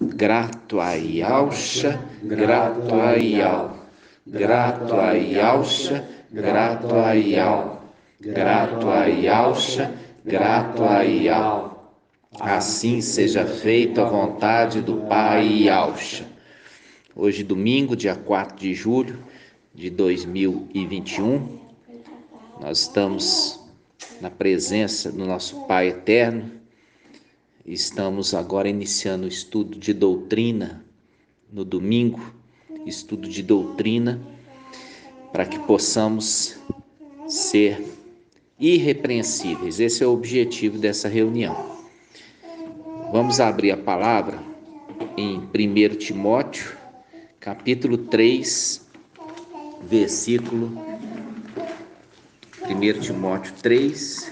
Grato a Yalcha, grato a Yal. Grato a Yalcha, grato a Yal. Grato a Yalcha, grato a Yal. Assim seja feita a vontade do Pai Yalcha. Hoje, domingo, dia 4 de julho de 2021, nós estamos na presença do nosso Pai Eterno. Estamos agora iniciando o estudo de doutrina no domingo, estudo de doutrina, para que possamos ser irrepreensíveis. Esse é o objetivo dessa reunião. Vamos abrir a palavra em 1 Timóteo, capítulo 3, versículo 1 Timóteo 3,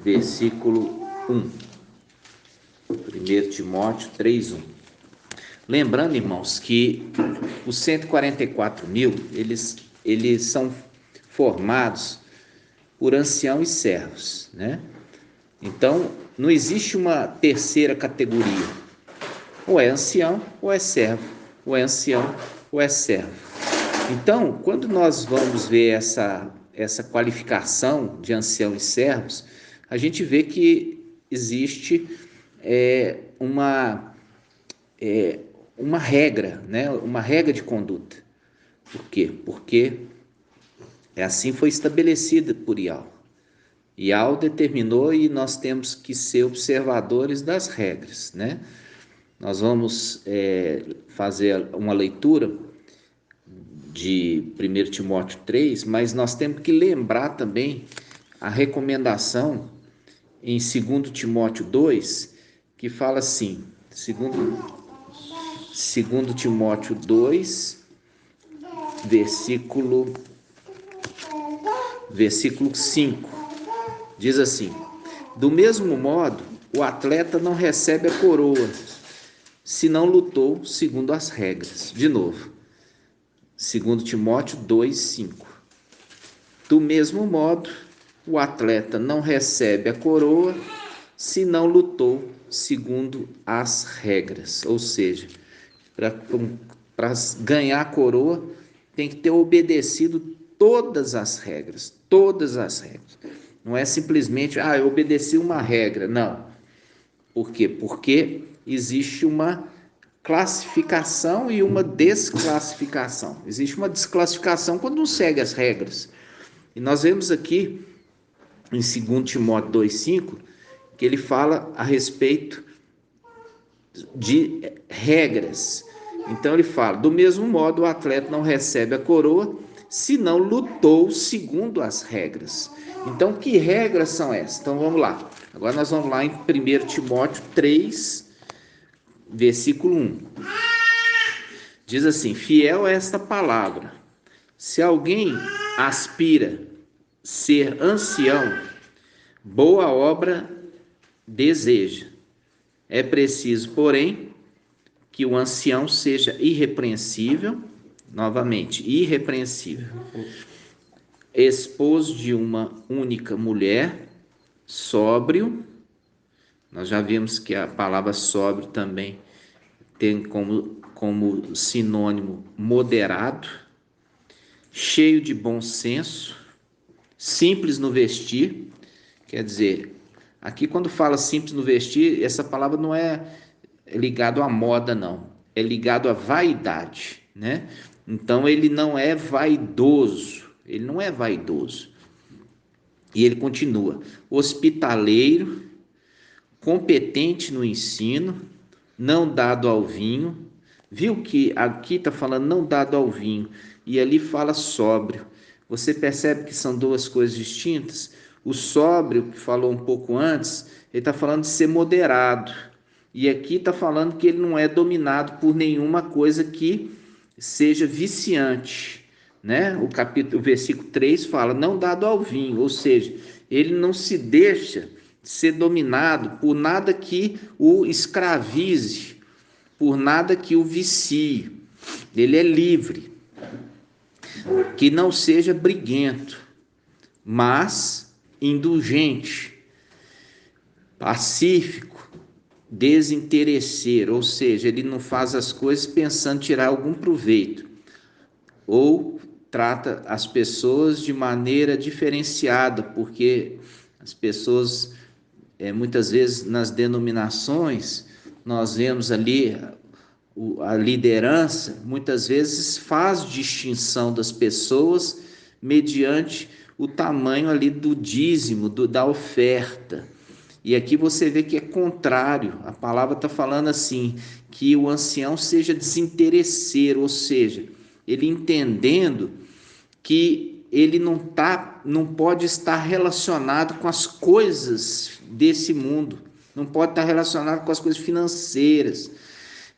versículo 1. 1 Timóteo 3:1. Lembrando, irmãos, que os 144.000, eles são formados por ancião e servos, né? Então, não existe uma terceira categoria. Ou é ancião, ou é servo. Ou é ancião, ou é servo. Então, quando nós vamos ver essa qualificação de ancião e servos, a gente vê que existe uma regra, né? Uma regra de conduta. Por quê? Porque assim foi estabelecida por Yahweh. Yahweh determinou e nós temos que ser observadores das regras, né? Nós vamos fazer uma leitura de 1 Timóteo 3, mas nós temos que lembrar também a recomendação em 2 Timóteo 2, que fala assim, 2 Timóteo 2, versículo 5, diz assim: do mesmo modo, o atleta não recebe a coroa, se não lutou segundo as regras. De novo, 2 Timóteo 2, 5. Do mesmo modo, o atleta não recebe a coroa se não lutou segundo as regras. Ou seja, para ganhar a coroa, tem que ter obedecido todas as regras. Todas as regras. Não é simplesmente, eu obedeci uma regra. Não. Por quê? Porque existe uma classificação e uma desclassificação. Existe uma desclassificação quando não segue as regras. E nós vemos aqui, em 2 Timóteo 2,5, que ele fala a respeito de regras. Então ele fala, do mesmo modo o atleta não recebe a coroa se não lutou segundo as regras. Então que regras são essas? Então vamos lá. Agora nós vamos lá em 1 Timóteo 3, versículo 1. Diz assim: fiel é esta palavra. Se alguém aspira ser ancião, boa obra deseja. É preciso, porém, que o ancião seja irrepreensível, novamente, irrepreensível, esposo de uma única mulher, sóbrio. Nós já vimos que a palavra sóbrio também tem como sinônimo moderado, cheio de bom senso, simples no vestir. Quer dizer, aqui quando fala simples no vestir, essa palavra não é ligado à moda, não. É ligado à vaidade, né? Então ele não é vaidoso. Ele não é vaidoso. E ele continua: hospitaleiro, competente no ensino, não dado ao vinho. Viu que aqui está falando não dado ao vinho e ali fala sóbrio. Você percebe que são duas coisas distintas? O sóbrio, que falou um pouco antes, ele está falando de ser moderado. E aqui está falando que ele não é dominado por nenhuma coisa que seja viciante, né? O versículo 3 fala, não dado ao vinho, ou seja, ele não se deixa ser dominado por nada que o escravize, por nada que o vicie. Ele é livre, que não seja briguento, mas indulgente, pacífico, desinteresseiro, ou seja, ele não faz as coisas pensando em tirar algum proveito, ou trata as pessoas de maneira diferenciada, porque as pessoas, muitas vezes nas denominações, nós vemos ali a liderança, muitas vezes faz distinção das pessoas mediante o tamanho ali do dízimo, da oferta. E aqui você vê que é contrário, a palavra está falando assim, que o ancião seja desinteresseiro, ou seja, ele entendendo que ele não pode estar relacionado com as coisas desse mundo, não pode estar relacionado com as coisas financeiras.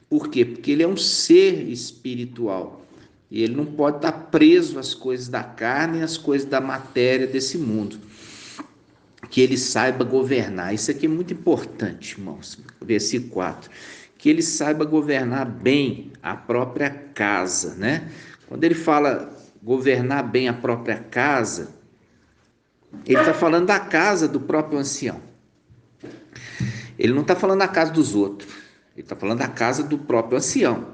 Por quê? Porque ele é um ser espiritual e ele não pode estar preso às coisas da carne e às coisas da matéria desse mundo. Que ele saiba governar. Isso aqui é muito importante, irmãos. Versículo 4. Que ele saiba governar bem a própria casa, né? Quando ele fala governar bem a própria casa, ele está falando da casa do próprio ancião. Ele não está falando da casa dos outros. Ele está falando da casa do próprio ancião.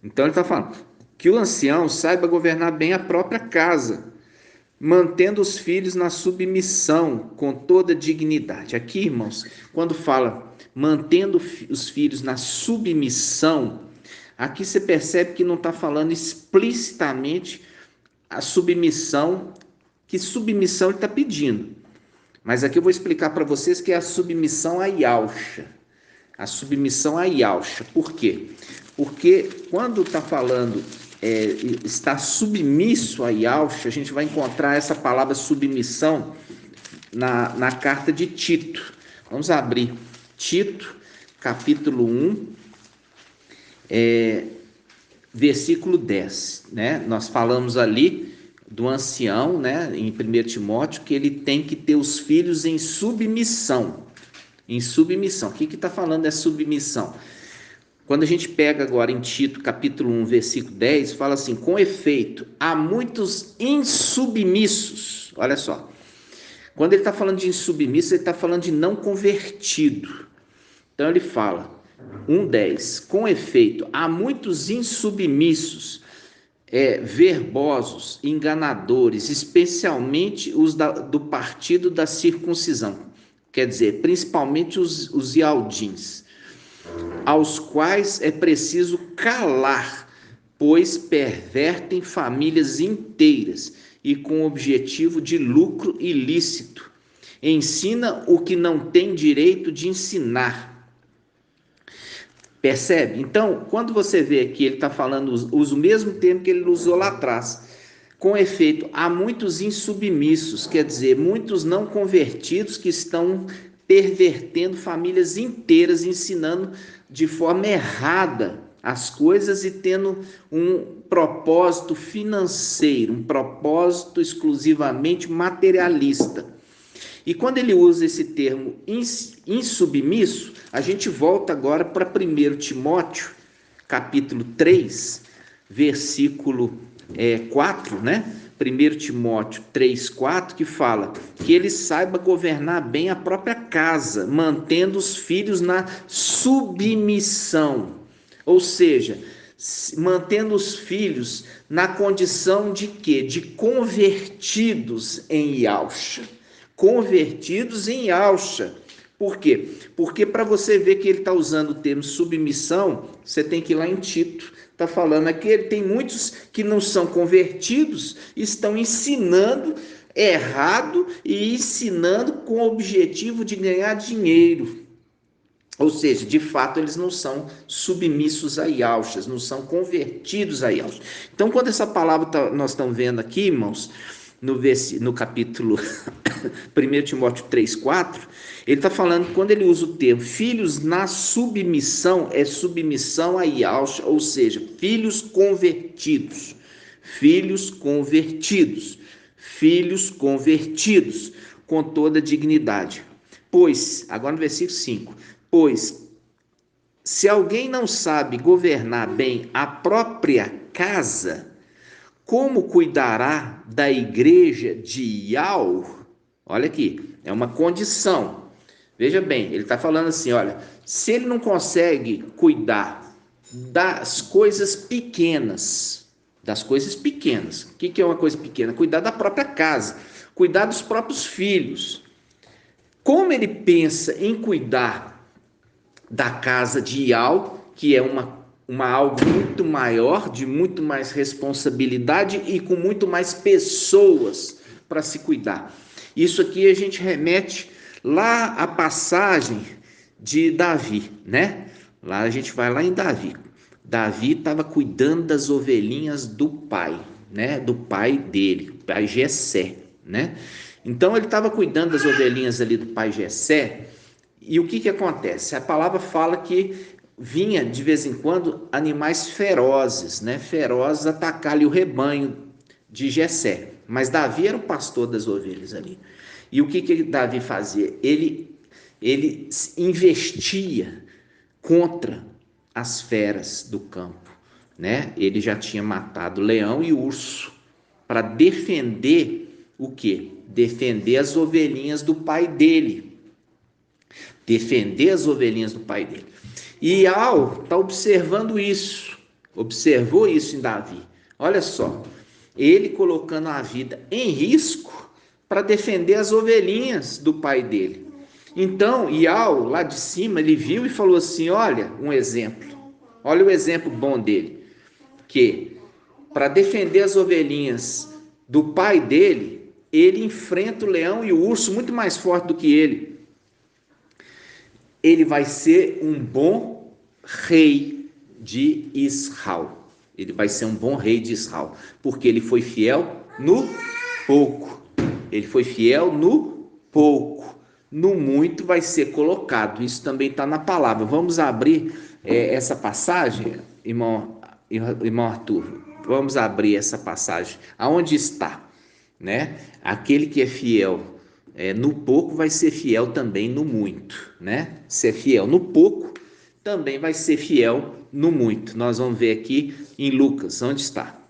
Então ele está falando que o ancião saiba governar bem a própria casa, mantendo os filhos na submissão com toda dignidade. Aqui, irmãos, quando fala mantendo os filhos na submissão, aqui você percebe que não está falando explicitamente a submissão, que submissão ele está pedindo. Mas aqui eu vou explicar para vocês que é a submissão a Yahshua. A submissão a Yahshua. Por quê? Porque quando está falando está submisso a Yahshua, a gente vai encontrar essa palavra submissão na carta de Tito. Vamos abrir Tito, capítulo 1, versículo 10. Né? Nós falamos ali do ancião, né, em 1 Timóteo, que ele tem que ter os filhos em submissão. Em submissão. O que está falando é submissão? Quando a gente pega agora em Tito, capítulo 1, versículo 10, fala assim: com efeito, há muitos insubmissos. Olha só. Quando ele está falando de insubmisso, ele está falando de não convertido. Então ele fala, 1:10, com efeito, há muitos insubmissos, verbosos, enganadores, especialmente os do partido da circuncisão. Quer dizer, principalmente os ialdins, aos quais é preciso calar, pois pervertem famílias inteiras e com objetivo de lucro ilícito. Ensina o que não tem direito de ensinar. Percebe? Então, quando você vê aqui, ele está falando, usa o mesmo termo que ele usou lá atrás. Com efeito, há muitos insubmissos, quer dizer, muitos não convertidos que estão pervertendo famílias inteiras, ensinando de forma errada as coisas e tendo um propósito financeiro, um propósito exclusivamente materialista. E quando ele usa esse termo insubmisso, a gente volta agora para 1 Timóteo, capítulo 3, versículo 4, né? 1 Timóteo 3:4, que fala que ele saiba governar bem a própria casa, mantendo os filhos na submissão. Ou seja, mantendo os filhos na condição de quê? De convertidos em Yahshua. Convertidos em Yahshua. Por quê? Porque para você ver que ele está usando o termo submissão, você tem que ir lá em Tito. Está falando aqui, tem muitos que não são convertidos, estão ensinando errado e ensinando com o objetivo de ganhar dinheiro. Ou seja, de fato, eles não são submissos a Yahshua, não são convertidos a Yahshua. Então, quando essa palavra nós estamos vendo aqui, irmãos, no capítulo 1 Timóteo 3:4, ele está falando, quando ele usa o termo filhos na submissão, é submissão a Yahshua, ou seja, filhos convertidos, filhos convertidos, filhos convertidos, com toda dignidade. Pois, agora no versículo 5, pois, se alguém não sabe governar bem a própria casa, como cuidará da igreja de Yahweh? Olha aqui, é uma condição. Veja bem, ele está falando assim, olha, se ele não consegue cuidar das coisas pequenas, o que é uma coisa pequena? Cuidar da própria casa, cuidar dos próprios filhos. Como ele pensa em cuidar da casa de Ial, que é uma algo muito maior, de muito mais responsabilidade e com muito mais pessoas para se cuidar. Isso aqui a gente remete lá à passagem de Davi, né? Lá a gente vai lá em Davi. Davi estava cuidando das ovelhinhas do pai, né? Do pai dele, o pai Jessé, né? Então ele estava cuidando das ovelhinhas ali do pai Jessé. E o que acontece? A palavra fala que vinha de vez em quando animais ferozes, né? Ferozes atacar-lhe o rebanho de Jessé. Mas Davi era o pastor das ovelhas ali. E o que Davi fazia? Ele investia contra as feras do campo, né? Ele já tinha matado leão e urso para defender o quê? Defender as ovelhinhas do pai dele. Defender as ovelhinhas do pai dele. E Ial está observando isso, observou isso em Davi. Olha só, ele colocando a vida em risco para defender as ovelhinhas do pai dele. Então, Ial, lá de cima, ele viu e falou assim, olha um exemplo, olha o exemplo bom dele, que para defender as ovelhinhas do pai dele, ele enfrenta o leão e o urso muito mais forte do que ele. Ele vai ser um bom rei de Israel. Ele vai ser um bom rei de Israel, porque ele foi fiel no pouco. Ele foi fiel no pouco. No muito vai ser colocado. Isso também está na palavra. Vamos abrir essa passagem, irmão Arthur. Vamos abrir essa passagem. Aonde está? Né? Aquele que é fiel no pouco vai ser fiel também no muito, né? Se é fiel no pouco, também vai ser fiel no muito. Nós vamos ver aqui em Lucas, onde está?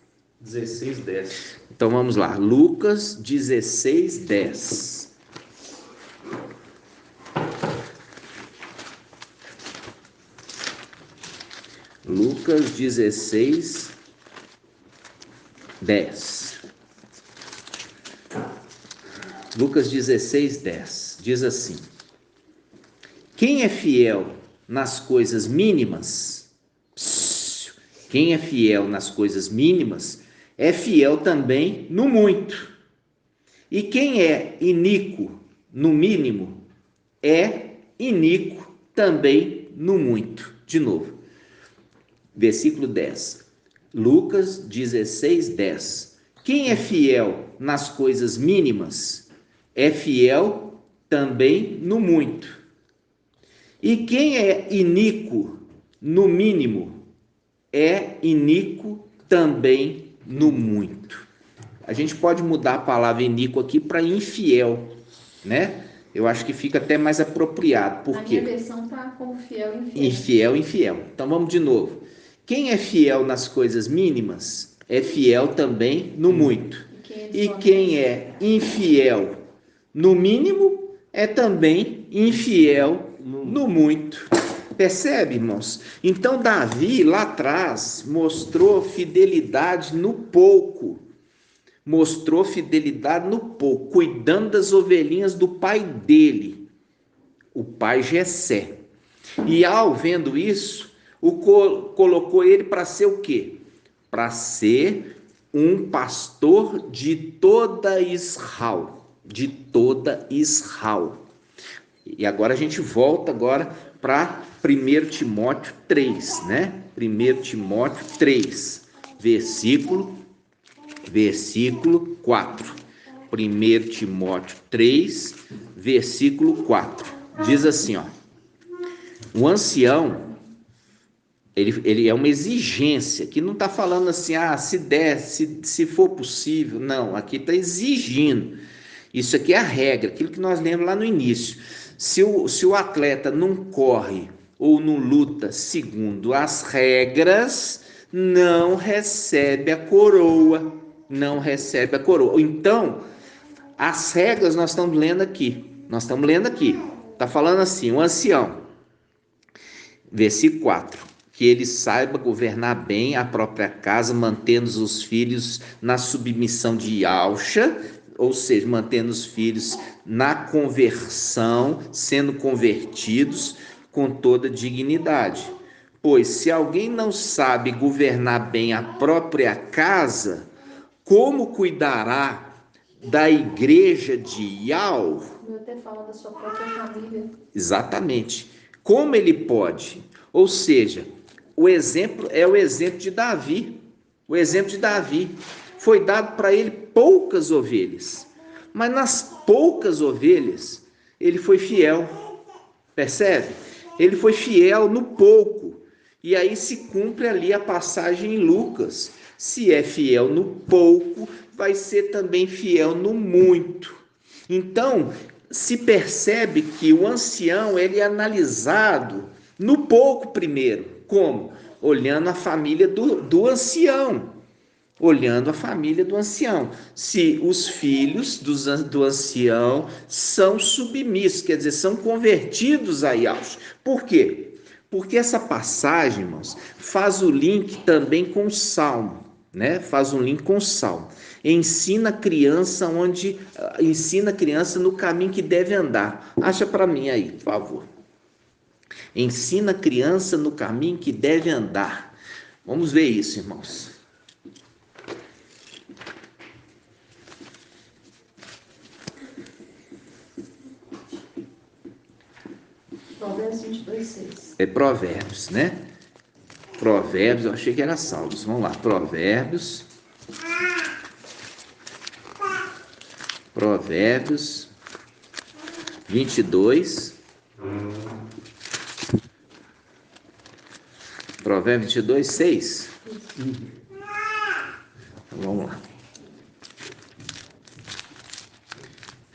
16:10. Então vamos lá, Lucas 16:10. Lucas 16:10. Lucas 16:10 diz assim: quem é fiel nas coisas mínimas, quem é fiel nas coisas mínimas, é fiel também no muito. E quem é iníquo no mínimo, é iníquo também no muito. De novo, versículo 10. Lucas 16:10. Quem é fiel nas coisas mínimas, é fiel também no muito. E quem é iníquo no mínimo, é iníquo também no muito. A gente pode mudar a palavra iníquo aqui para infiel, né? Eu acho que fica até mais apropriado. Por quê? A minha versão está como fiel e infiel. Infiel, infiel. Então vamos de novo. Quem é fiel nas coisas mínimas, é fiel também no muito. E quem é infiel no mínimo, é também infiel no muito. Percebe, irmãos? Então Davi lá atrás mostrou fidelidade no pouco. Mostrou fidelidade no pouco, cuidando das ovelhinhas do pai dele, o pai Jessé. E ao vendo isso, colocou ele para ser o quê? Para ser um pastor de toda Israel, de toda Israel. E agora a gente volta agora para 1 Timóteo 3, né? 1 Timóteo 3, versículo 4. 1 Timóteo 3, versículo 4. Diz assim, ó: o ancião, ele é uma exigência, que não está falando assim, se der, se for possível. Não, aqui está exigindo. Isso aqui é a regra, aquilo que nós lemos lá no início. Se o atleta não corre ou não luta segundo as regras, não recebe a coroa. Não recebe a coroa. Então, as regras nós estamos lendo aqui. Está falando assim, o ancião, versículo 4, que ele saiba governar bem a própria casa, mantendo os filhos na submissão de Yahshua, ou seja, mantendo os filhos na conversão, sendo convertidos com toda dignidade. Pois se alguém não sabe governar bem a própria casa, como cuidará da igreja de Yahweh? Eu até falo da sua própria família. Exatamente. Como ele pode? Ou seja, o exemplo é o exemplo de Davi. O exemplo de Davi. Foi dado para ele poucas ovelhas. Mas nas poucas ovelhas, ele foi fiel. Percebe? Ele foi fiel no pouco. E aí se cumpre ali a passagem em Lucas. Se é fiel no pouco, vai ser também fiel no muito. Então, se percebe que o ancião ele é analisado no pouco primeiro. Como? Olhando a família do ancião. Olhando a família do ancião. Se os filhos do ancião são submissos, quer dizer, são convertidos a Yahshua. Por quê? Porque essa passagem, irmãos, faz o link também com o Salmo, né? Faz um link com o Salmo. Ensina a criança no caminho que deve andar. Acha para mim aí, por favor. Ensina a criança no caminho que deve andar. Vamos ver isso, irmãos. Provérbios 22:6. É Provérbios, né? Provérbios, eu achei que era Salmos. Vamos lá, Provérbios 22. Provérbios 22:6. Então, vamos lá.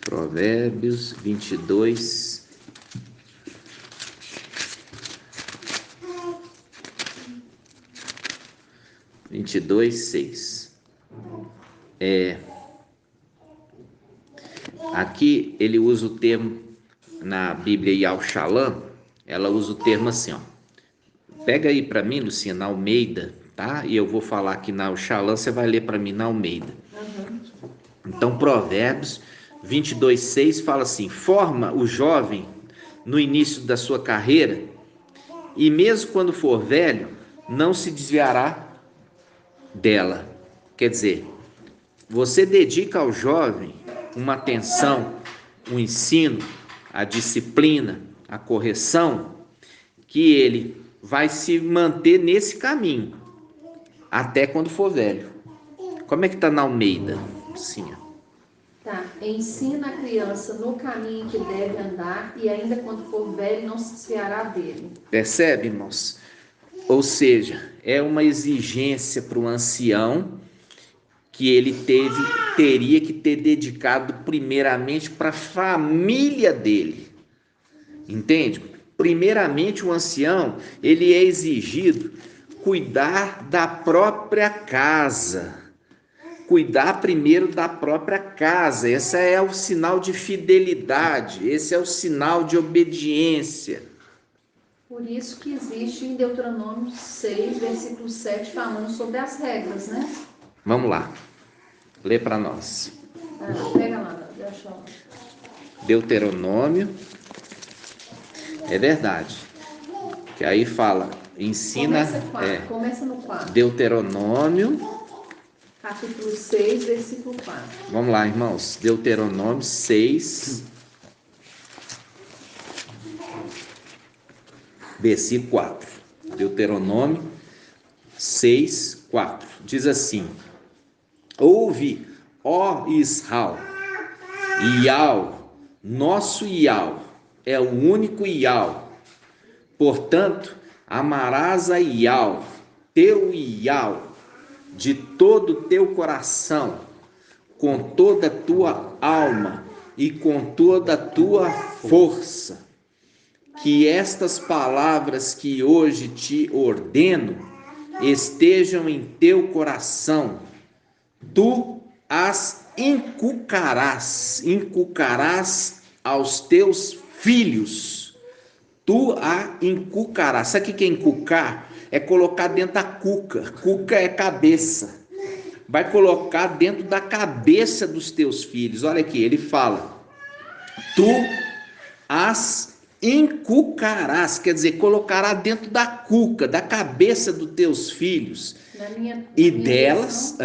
Provérbios 22. Aqui ele usa o termo, na Bíblia Yahushalam, ela usa o termo assim, ó. Pega aí para mim, Luciana, na Almeida, tá? E eu vou falar aqui na Yahushalam, você vai ler para mim na Almeida. Então, Provérbios 22:6 fala assim: forma o jovem no início da sua carreira, e mesmo quando for velho, não se desviará dela. Quer dizer, você dedica ao jovem uma atenção, um ensino, a disciplina, a correção, que ele vai se manter nesse caminho até quando for velho. Como é que está na Almeida? Sim. Tá, ensina a criança no caminho que deve andar e ainda quando for velho não se desviará dele. Percebe, irmãos? Ou seja, é uma exigência para o ancião que ele teria que ter dedicado primeiramente para a família dele. Entende? Primeiramente o ancião, ele é exigido cuidar da própria casa. Cuidar primeiro da própria casa. Esse é o sinal de fidelidade, esse é o sinal de obediência. Por isso que existe em Deuteronômio 6, versículo 7, falando sobre as regras, né? Vamos lá, lê para nós. Pega lá, deixa eu... Deuteronômio, é verdade, que aí fala, ensina, começa no 4. Deuteronômio, capítulo 6, versículo 4. Vamos lá, irmãos, Deuteronômio 6, versículo 4, Deuteronômio 6, 4, diz assim: ouve, ó Israel, Yahweh, nosso Yahweh, é o único Yahweh. Portanto, amarás a Yahweh, teu Yahweh, de todo o teu coração, com toda a tua alma e com toda a tua força. Que estas palavras que hoje te ordeno estejam em teu coração. Tu as inculcarás aos teus filhos, tu a inculcarás. Sabe o que é inculcar? É colocar dentro da cuca. Cuca é cabeça. Vai colocar dentro da cabeça dos teus filhos. Olha aqui, ele fala, tu as inculcarás, quer dizer, colocará dentro da cuca, da cabeça dos teus filhos. E delas...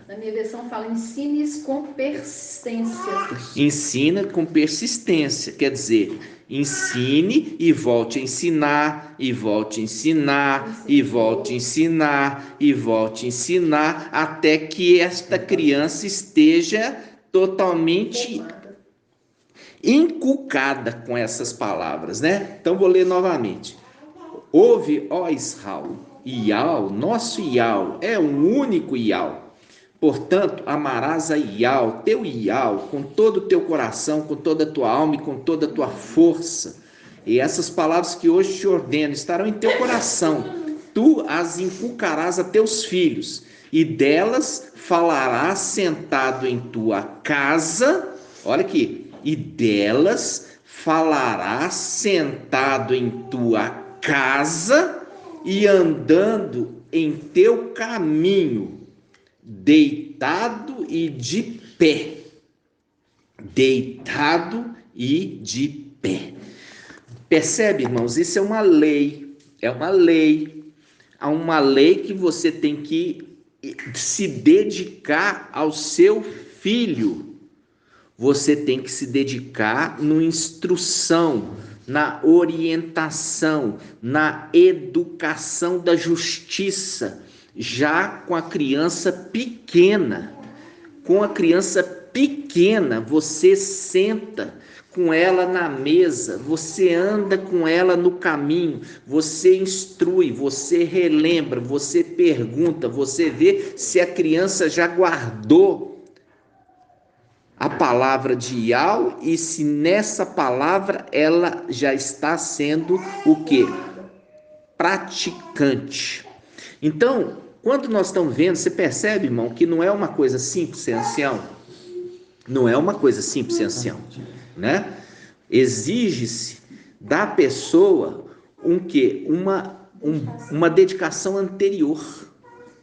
Na minha versão fala, ensine com persistência. Ensina com persistência, quer dizer, ensine e volte a ensinar, e volte a ensinar, e volte a ensinar, e volte a ensinar, até que esta criança esteja totalmente inculcada com essas palavras, né? Então vou ler novamente. Ouve, ó Israel, Iau, nosso Iau, é um único Iau. Portanto, amarás a Iau, teu Iau, com todo o teu coração, com toda a tua alma e com toda a tua força. E essas palavras que hoje te ordeno estarão em teu coração. Tu as inculcarás a teus filhos, e delas falarás sentado em tua casa. Olha aqui. E delas falarás sentado em tua casa e andando em teu caminho, deitado e de pé. Deitado e de pé. Percebe, irmãos? Isso é uma lei. É uma lei. Há uma lei que você tem que se dedicar ao seu filho. Você tem que se dedicar na instrução, na orientação, na educação da justiça, já com a criança pequena. Com a criança pequena, você senta com ela na mesa, você anda com ela no caminho, você instrui, você relembra, você pergunta, você vê se a criança já guardou a palavra de Iau e se nessa palavra ela já está sendo o quê? Praticante. Então, quando nós estamos vendo, você percebe, irmão, que não é uma coisa simples ser ancião? Não é uma coisa simples ser ancião, né? Exige-se da pessoa uma dedicação anterior.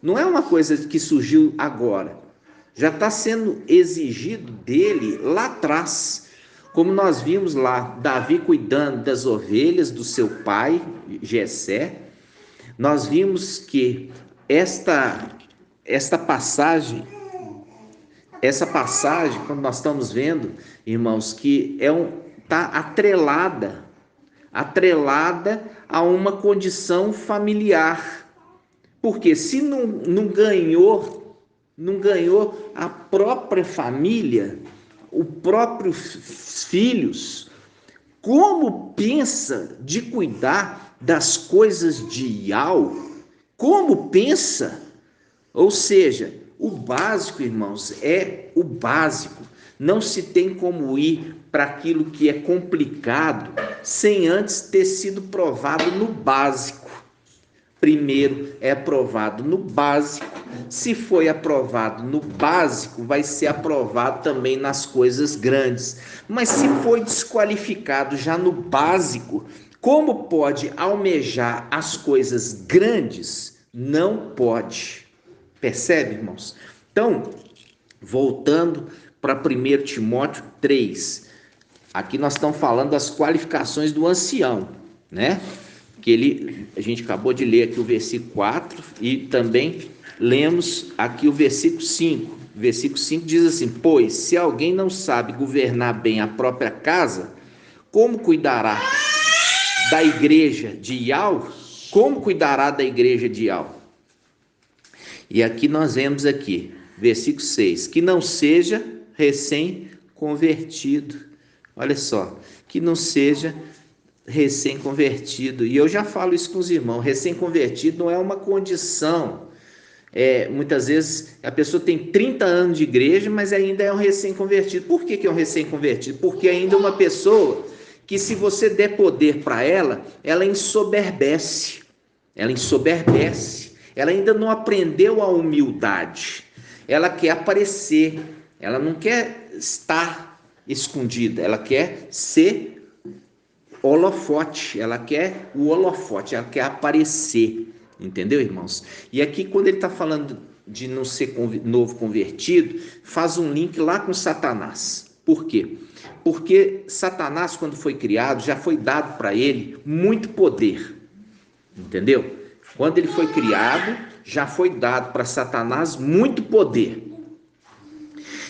Não é uma coisa que surgiu agora. Já está sendo exigido dele lá atrás, como nós vimos lá, Davi cuidando das ovelhas do seu pai, Jessé. Nós vimos que essa passagem, quando nós estamos vendo, irmãos, que está atrelada a uma condição familiar, porque se não ganhou a própria família, os próprios filhos, como pensa de cuidar das coisas de Iau? Como pensa? Ou seja, o básico, irmãos, é o básico. Não se tem como ir para aquilo que é complicado sem antes ter sido provado no básico. Primeiro é aprovado no básico. Se foi aprovado no básico, vai ser aprovado também nas coisas grandes. Mas se foi desqualificado já no básico, como pode almejar as coisas grandes? Não pode. Percebe, irmãos? Então, voltando para 1 Timóteo 3. Aqui nós estamos falando das qualificações do ancião, né? A gente acabou de ler aqui o versículo 4 e também lemos aqui o versículo 5. O versículo 5 diz assim: pois se alguém não sabe governar bem a própria casa, como cuidará da igreja de Iau? Como cuidará da igreja de Iau? E aqui nós vemos aqui, versículo 6, que não seja recém-convertido. Olha só, que não seja recém-convertido. E eu já falo isso com os irmãos, recém-convertido não é uma condição. Muitas vezes a pessoa tem 30 anos de igreja, mas ainda é um recém-convertido. Por que é um recém-convertido? Porque ainda é uma pessoa que, se você der poder para ela, ela ensoberbece. Ela ainda não aprendeu a humildade. Ela quer aparecer, ela não quer estar escondida, ela quer ser holofote, ela quer o holofote, ela quer aparecer, entendeu, irmãos? E aqui, quando ele está falando de não ser novo convertido, faz um link lá com Satanás. Por quê? Porque Satanás, quando foi criado, já foi dado para ele muito poder, entendeu? Quando ele foi criado, já foi dado para Satanás muito poder.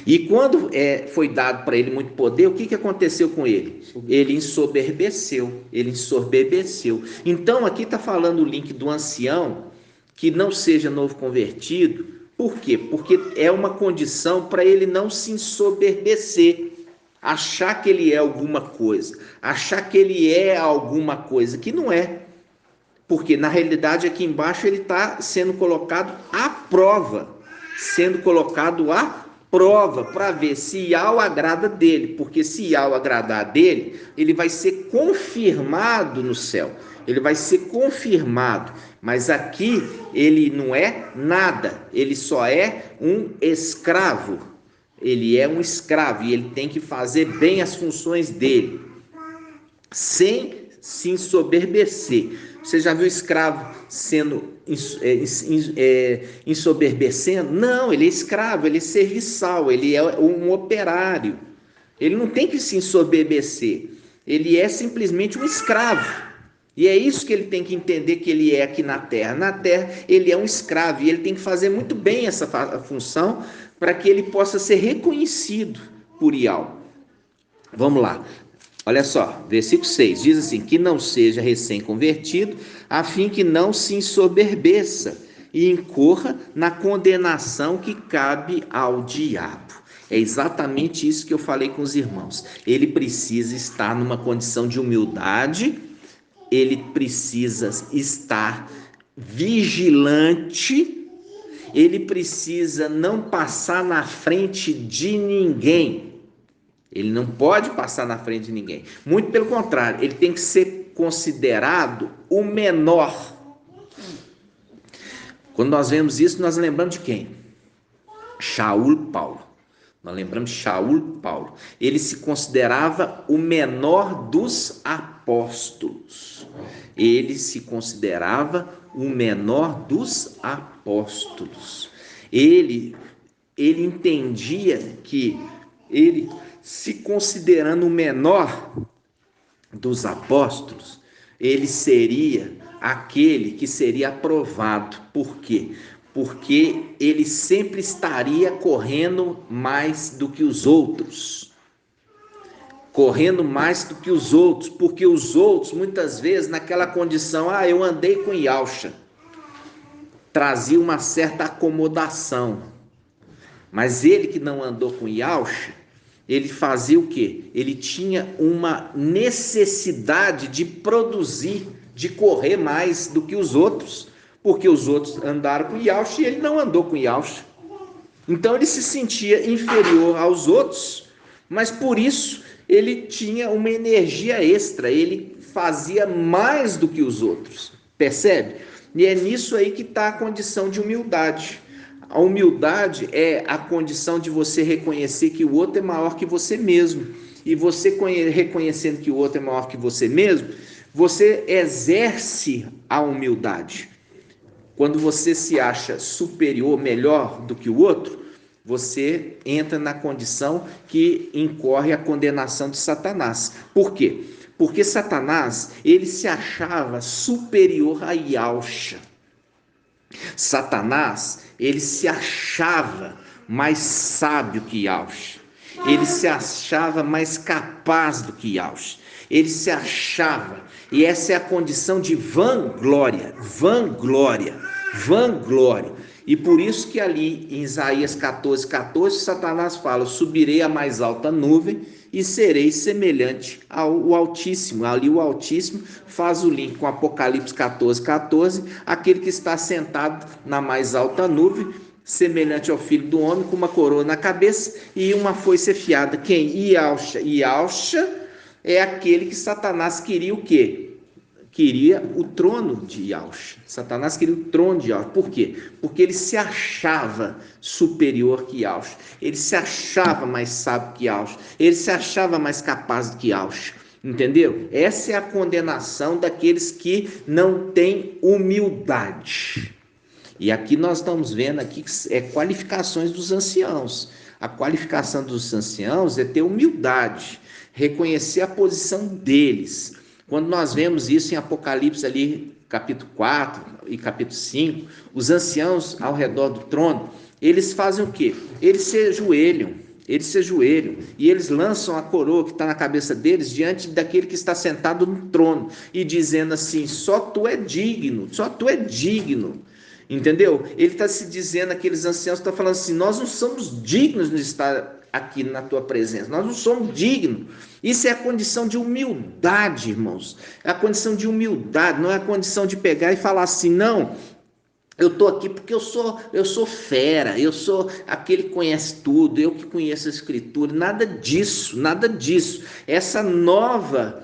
E quando foi dado para ele muito poder, o que aconteceu com ele? Ele ensoberbeceu, Então aqui está falando o link do ancião, que não seja novo convertido. Por quê? Porque é uma condição para ele não se ensoberbecer, achar que ele é alguma coisa, achar que ele é alguma coisa que não é. Porque na realidade aqui embaixo ele está sendo colocado à prova, para ver se Yahweh agrada dele, porque se Yahweh agradar dele, ele vai ser confirmado no céu, ele vai ser confirmado, mas aqui ele não é nada, ele só é um escravo, ele é um escravo e ele tem que fazer bem as funções dele, sem se ensoberbecer. Você já viu escravo sendo ensoberbecendo? Não, ele é escravo, ele é serviçal, ele é um operário. Ele não tem que se ensoberbecer. Ele é simplesmente um escravo. E é isso que ele tem que entender que ele é aqui na terra. Na terra ele é um escravo e ele tem que fazer muito bem essa função para que ele possa ser reconhecido por Yahweh. Vamos lá. Olha só, versículo 6, diz assim, que não seja recém-convertido, a fim que não se ensoberbeça e incorra na condenação que cabe ao diabo. É exatamente isso que eu falei com os irmãos. Ele precisa estar numa condição de humildade, ele precisa estar vigilante, ele precisa não passar na frente de ninguém. Ele não pode passar na frente de ninguém. Muito pelo contrário, ele tem que ser considerado o menor. Quando nós vemos isso, nós lembramos de quem? Shaul Paulo. Nós lembramos de Shaul Paulo. Ele se considerava o menor dos apóstolos. Ele se considerava o menor dos apóstolos. Ele entendia que ele, se considerando o menor dos apóstolos, ele seria aquele que seria aprovado. Por quê? Porque ele sempre estaria correndo mais do que os outros. Porque os outros, muitas vezes, naquela condição, eu andei com Yahusha, trazia uma certa acomodação. Mas ele que não andou com Yahusha, ele fazia o quê? Ele tinha uma necessidade de produzir, de correr mais do que os outros, porque os outros andaram com Yahusha e ele não andou com Yahusha. Então ele se sentia inferior aos outros, mas por isso ele tinha uma energia extra, ele fazia mais do que os outros, percebe? E é nisso aí que está a condição de humildade. A humildade é a condição de você reconhecer que o outro é maior que você mesmo. E você reconhecendo que o outro é maior que você mesmo, você exerce a humildade. Quando você se acha superior, melhor do que o outro, você entra na condição que incorre a condenação de Satanás. Por quê? Porque Satanás, ele se achava superior a Yahusha. Satanás, ele se achava mais sábio que Yahusha. Ele se achava mais capaz do que Yahusha. Ele se achava, e essa é a condição de vanglória. E por isso que ali em Isaías 14:14, Satanás fala: subirei à mais alta nuvem e serei semelhante ao Altíssimo. Ali o Altíssimo faz o link com Apocalipse 14:14, aquele que está sentado na mais alta nuvem, semelhante ao Filho do Homem, com uma coroa na cabeça e uma foice afiada. Quem? Yahusha. Yahusha é aquele que Satanás queria o quê? Queria o trono de Yahusha. Satanás queria o trono de Yahusha. Por quê? Porque ele se achava superior que Yahusha. Ele se achava mais sábio que Yahusha. Ele se achava mais capaz do que Yahusha. Entendeu? Essa é a condenação daqueles que não têm humildade. E aqui nós estamos vendo aqui qualificações dos anciãos. A qualificação dos anciãos é ter humildade, reconhecer a posição deles. Quando nós vemos isso em Apocalipse ali, capítulo 4 e capítulo 5, os anciãos ao redor do trono, eles fazem o quê? Eles se ajoelham e eles lançam a coroa que está na cabeça deles diante daquele que está sentado no trono e dizendo assim: só tu é digno, entendeu? Ele está se dizendo, aqueles anciãos estão falando assim: nós não somos dignos de estar aqui na tua presença, nós não somos dignos. Isso é a condição de humildade, irmãos, é a condição de humildade, não é a condição de pegar e falar assim: não, eu estou aqui porque eu sou fera, eu sou aquele que conhece tudo, eu que conheço a Escritura. Nada disso. Essa nova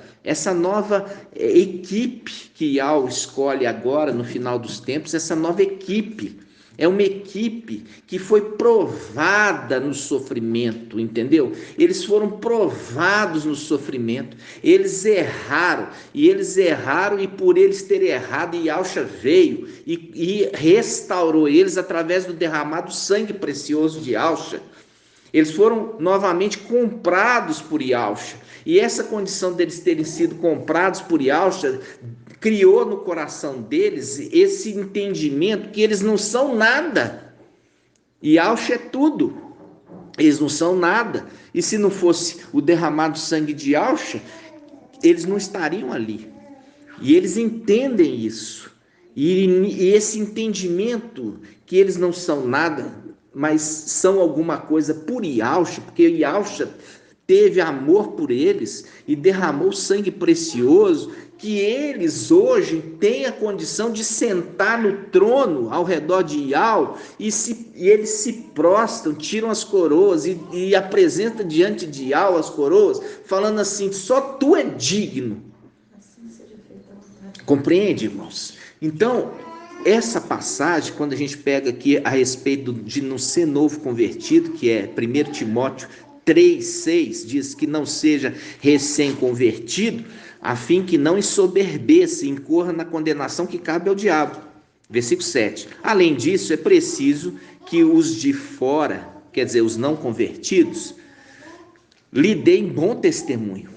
equipe que Yahweh escolhe agora no final dos tempos, essa nova equipe, é uma equipe que foi provada no sofrimento, entendeu? Eles foram provados no sofrimento, eles erraram, e por eles terem errado, Yahshua veio e restaurou eles através do derramado sangue precioso de Yahshua. Eles foram novamente comprados por Yahshua, e essa condição deles terem sido comprados por Yahshua criou no coração deles esse entendimento que eles não são nada. Yahshua é tudo. Eles não são nada. E se não fosse o derramado sangue de Yahshua, eles não estariam ali. E eles entendem isso. E esse entendimento que eles não são nada, mas são alguma coisa por Yahshua, porque Yahshua teve amor por eles e derramou sangue precioso, que eles hoje têm a condição de sentar no trono ao redor de Yahweh, e eles se prostram, tiram as coroas e apresentam diante de Yahweh as coroas, falando assim: só tu é digno. Compreende, irmãos? Então, essa passagem, quando a gente pega aqui a respeito de não ser novo convertido, que é 1 Timóteo 3,6, diz que não seja recém-convertido, a fim que não ensoberbeça e incorra na condenação que cabe ao diabo. Versículo 7. Além disso, é preciso que os de fora, quer dizer, os não convertidos, lhe deem bom testemunho,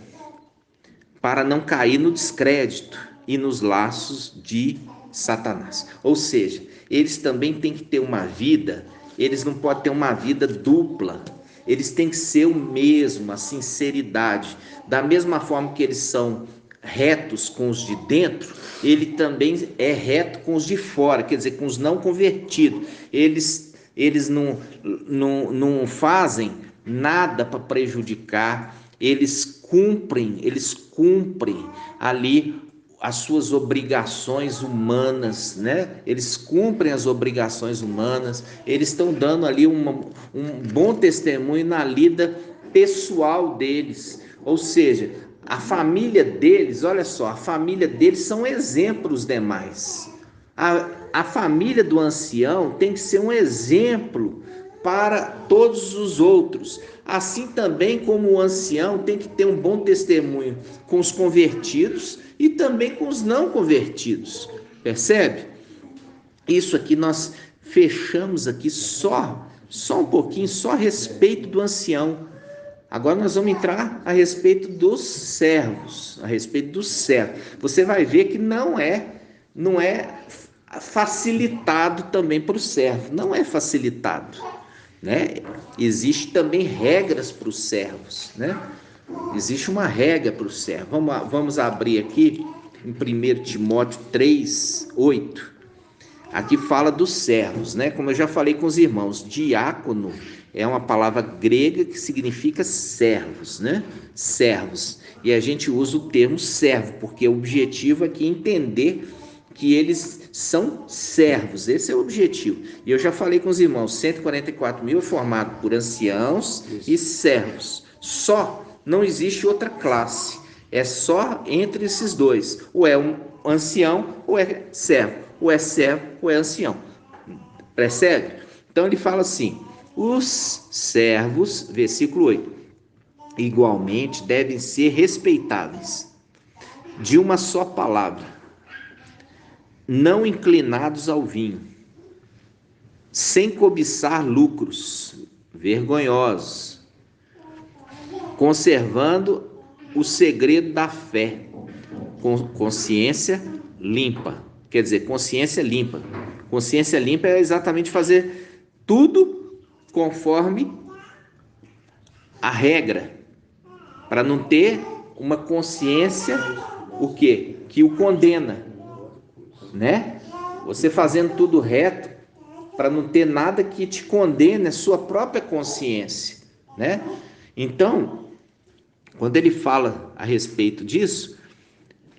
para não cair no descrédito e nos laços de Satanás. Ou seja, eles também têm que ter uma vida, eles não podem ter uma vida dupla, eles têm que ser o mesmo, a sinceridade. Da mesma forma que eles são retos com os de dentro, ele também é reto com os de fora, quer dizer, com os não convertidos. Eles não fazem nada para prejudicar, eles cumprem ali as suas obrigações humanas, né? Eles cumprem as obrigações humanas, eles estão dando ali um bom testemunho na lida pessoal deles, ou seja, a família deles, olha só, a família deles são exemplos demais. A família do ancião tem que ser um exemplo para todos os outros, assim também como o ancião tem que ter um bom testemunho com os convertidos e também com os não convertidos, percebe? Isso aqui nós fechamos aqui só um pouquinho, só a respeito do ancião. Agora nós vamos entrar a respeito dos servos, Você vai ver que não é facilitado também para o servo, não é facilitado, né? Existe também regras para os servos, né? Existe uma regra para o servo. Vamos abrir aqui em 1 Timóteo 3:8. Aqui fala dos servos, né? Como eu já falei com os irmãos, diácono é uma palavra grega que significa servos, né? Servos. E a gente usa o termo servo, porque o objetivo aqui é entender que eles são servos, esse é o objetivo. E eu já falei com os irmãos, 144 mil é formado por anciãos e servos. Só, não existe outra classe, é só entre esses dois, ou é um ancião ou é servo, ou é servo ou é ancião, percebe? Então ele fala assim: os servos, versículo 8, igualmente, devem ser respeitáveis, de uma só palavra, não inclinados ao vinho, sem cobiçar lucros vergonhosos, conservando o segredo da fé, com consciência limpa. Quer dizer, consciência limpa. Consciência limpa é exatamente fazer tudo conforme a regra, para não ter uma consciência o quê? Que o condena, né? Você fazendo tudo reto para não ter nada que te condene a sua própria consciência, né? Então, quando ele fala a respeito disso,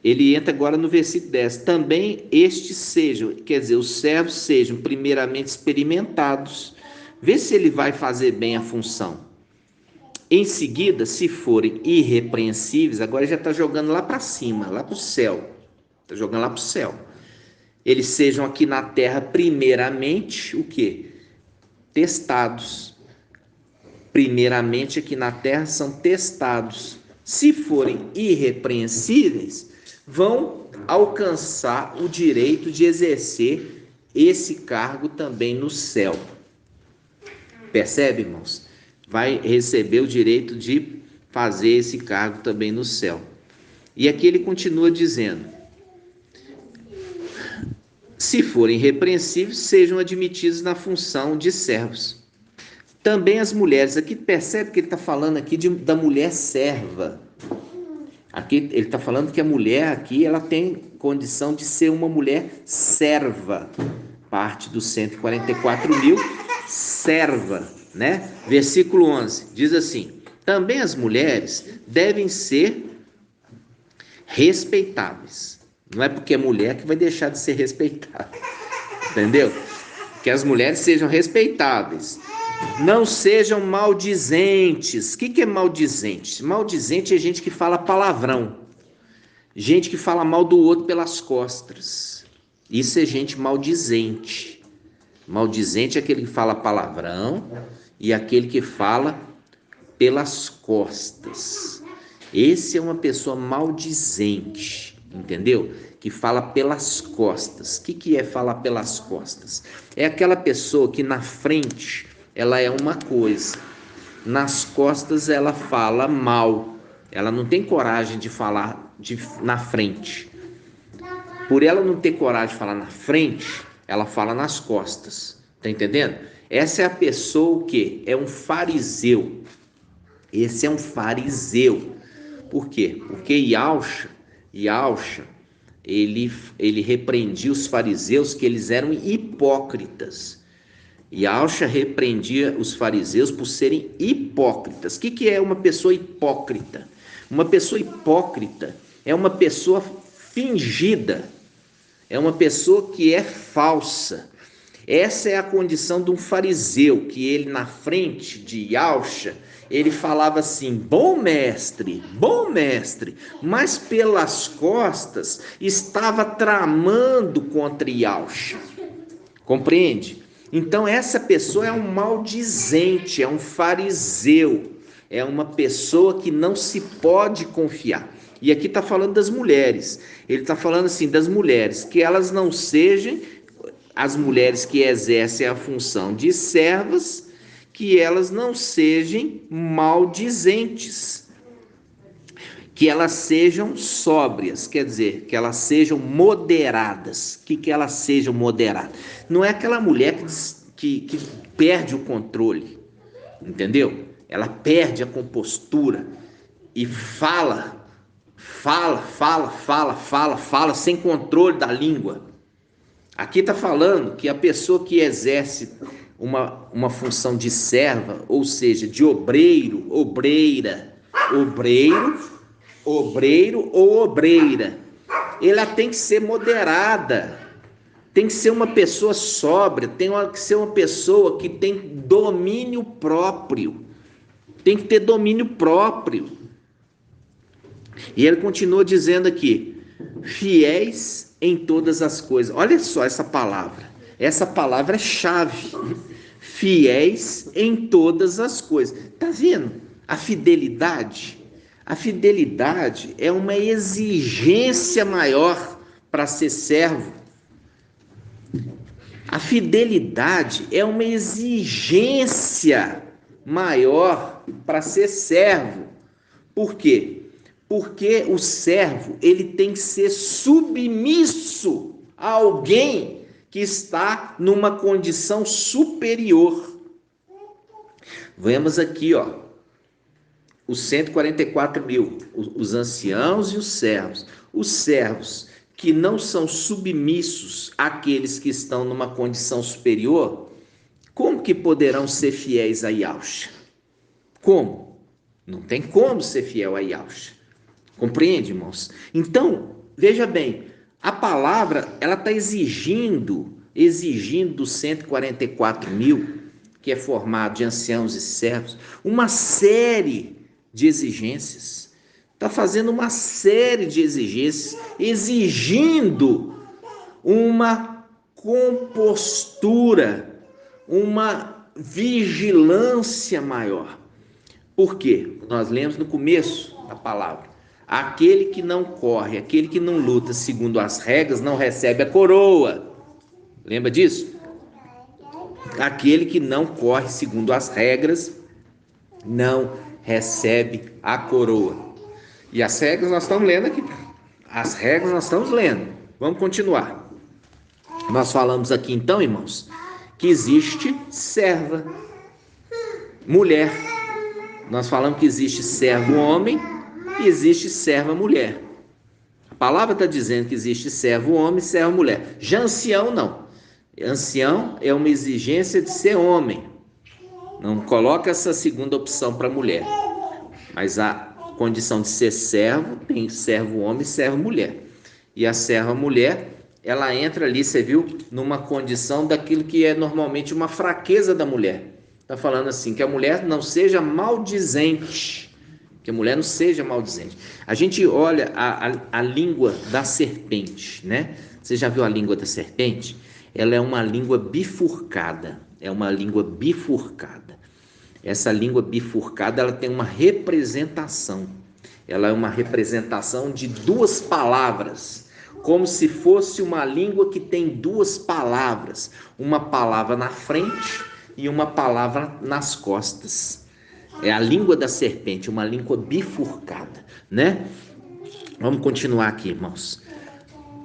ele entra agora no versículo 10. Também estes sejam, quer dizer, os servos sejam primeiramente experimentados. Vê se ele vai fazer bem a função. Em seguida, se forem irrepreensíveis, agora já está jogando lá para cima, lá para o céu. Está jogando lá para o céu. Eles sejam aqui na terra primeiramente, o quê? Testados. Primeiramente aqui na terra são testados. Se forem irrepreensíveis, vão alcançar o direito de exercer esse cargo também no céu. Percebe, irmãos? Vai receber o direito de fazer esse cargo também no céu. E aqui ele continua dizendo: se forem irrepreensíveis, sejam admitidos na função de servos. Também as mulheres, aqui percebe que ele está falando aqui da mulher serva. Aqui ele está falando que a mulher aqui ela tem condição de ser uma mulher serva. Parte dos 144.000, serva, né? Versículo 11, diz assim: também as mulheres devem ser respeitáveis. Não é porque é mulher que vai deixar de ser respeitada, entendeu? Que as mulheres sejam respeitáveis. Não sejam maldizentes. O que é maldizente? Maldizente é gente que fala palavrão. Gente que fala mal do outro pelas costas. Isso é gente maldizente. Maldizente é aquele que fala palavrão e aquele que fala pelas costas. Esse é uma pessoa maldizente, entendeu? Que fala pelas costas. O que é falar pelas costas? É aquela pessoa que na frente ela é uma coisa, nas costas ela fala mal, ela não tem coragem de falar na frente. Por ela não ter coragem de falar na frente, ela fala nas costas, tá entendendo? Essa é a pessoa o quê? É um fariseu. Esse é um fariseu. Por quê? Porque Yahusha, ele repreendia os fariseus que eles eram hipócritas. Yahusha repreendia os fariseus por serem hipócritas. O que é uma pessoa hipócrita? Uma pessoa hipócrita é uma pessoa fingida, é uma pessoa que é falsa. Essa é a condição de um fariseu, que ele na frente de Yahusha, ele falava assim: bom mestre, mas pelas costas estava tramando contra Yahusha. Compreende? Então essa pessoa é um maldizente, é um fariseu, é uma pessoa que não se pode confiar. E aqui está falando das mulheres, ele está falando assim das mulheres, que elas não sejam, as mulheres que exercem a função de servas, que elas não sejam maldizentes, que elas sejam sóbrias, quer dizer, que elas sejam moderadas. O que elas sejam moderadas? Não é aquela mulher que perde o controle, entendeu? Ela perde a compostura e fala sem controle da língua. Aqui está falando que a pessoa que exerce uma função de serva, ou seja, de obreiro, obreira, obreiro ou obreira, ela tem que ser moderada, tem que ser uma pessoa sóbria, tem que ser uma pessoa que tem domínio próprio, tem que ter domínio próprio. E ele continua dizendo aqui: fiéis em todas as coisas. Olha só essa palavra é chave. Fiéis em todas as coisas. Tá vendo? A fidelidade é uma exigência maior para ser servo. A fidelidade é uma exigência maior para ser servo. Por quê? Porque o servo, ele tem que ser submisso a alguém que está numa condição superior. Vemos aqui, os 144 mil, os anciãos e os servos. Os servos que não são submissos àqueles que estão numa condição superior, como que poderão ser fiéis a Yahshua? Como? Não tem como ser fiel a Yahshua. Compreende, irmãos? Então, veja bem, a palavra, ela está exigindo dos 144 mil, que é formado de anciãos e servos, uma série de exigências. Está fazendo uma série de exigências, exigindo uma compostura, uma vigilância maior. Por quê? Nós lemos no começo da palavra: aquele que não corre, aquele que não luta segundo as regras, não recebe a coroa. Lembra disso? Aquele que não corre segundo as regras, não recebe a coroa. E as regras nós estamos lendo aqui. As regras nós estamos lendo. Vamos continuar. Nós falamos aqui então, irmãos, que existe serva, mulher. Nós falamos que existe servo homem e existe serva mulher. A palavra está dizendo que existe servo homem e serva mulher. Já ancião não. Ancião é uma exigência de ser homem. Não coloca essa segunda opção para mulher. Mas a condição de ser servo, tem servo homem e servo mulher. E a serva mulher, ela entra ali, você viu, numa condição daquilo que é normalmente uma fraqueza da mulher. Está falando assim, que a mulher não seja maldizente. Que a mulher não seja maldizente. A gente olha a língua da serpente, né? Você já viu a língua da serpente? Ela é uma língua bifurcada. É uma língua bifurcada. Essa língua bifurcada, ela tem uma representação. Ela é uma representação de duas palavras, como se fosse uma língua que tem duas palavras, uma palavra na frente e uma palavra nas costas. É a língua da serpente, uma língua bifurcada, né? Vamos continuar aqui, irmãos.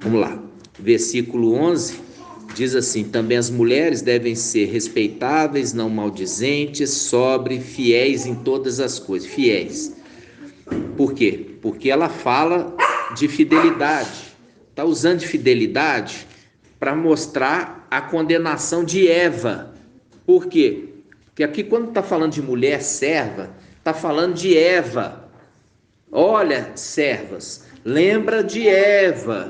Vamos lá. Versículo 11. Diz assim: também as mulheres devem ser respeitáveis, não maldizentes, sóbrias, fiéis em todas as coisas. Fiéis. Por quê? Porque ela fala de fidelidade. Está usando de fidelidade para mostrar a condenação de Eva. Por quê? Porque aqui quando está falando de mulher serva, está falando de Eva. Olha, servas, lembra de Eva,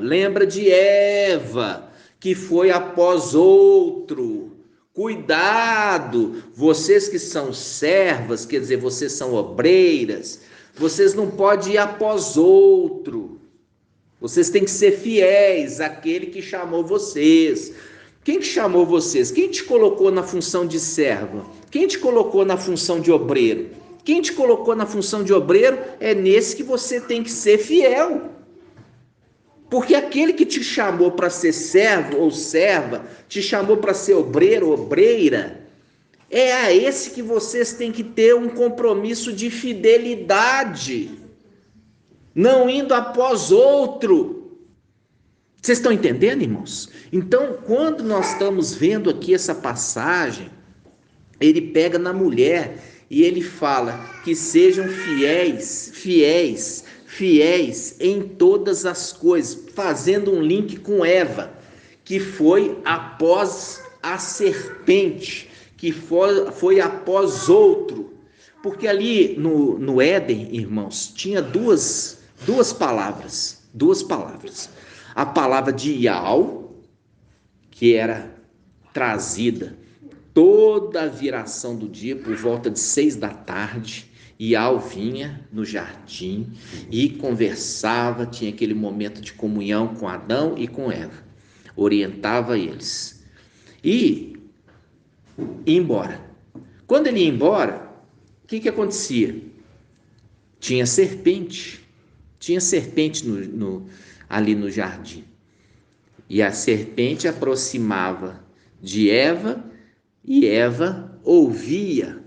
que foi após outro. Cuidado, vocês que são servas, quer dizer, vocês são obreiras, vocês não podem ir após outro. Vocês têm que ser fiéis àquele que chamou vocês. Quem que chamou vocês? Quem te colocou na função de serva? Quem te colocou na função de obreiro? Quem te colocou na função de obreiro é nesse que você tem que ser fiel. Porque aquele que te chamou para ser servo ou serva, te chamou para ser obreiro ou obreira, é a esse que vocês têm que ter um compromisso de fidelidade, não indo após outro. Vocês estão entendendo, irmãos? Então, quando nós estamos vendo aqui essa passagem, ele pega na mulher e ele fala que sejam fiéis em todas as coisas, fazendo um link com Eva, que foi após a serpente, que foi após outro. Porque ali no Éden, irmãos, tinha duas palavras. A palavra de Yahweh, que era trazida toda a viração do dia por volta de 6 da tarde, Yahweh vinha no jardim e conversava, tinha aquele momento de comunhão com Adão e com Eva, orientava eles e ia embora. Quando ele ia embora, o que acontecia? tinha serpente ali no jardim. E a serpente aproximava de Eva, e Eva ouvia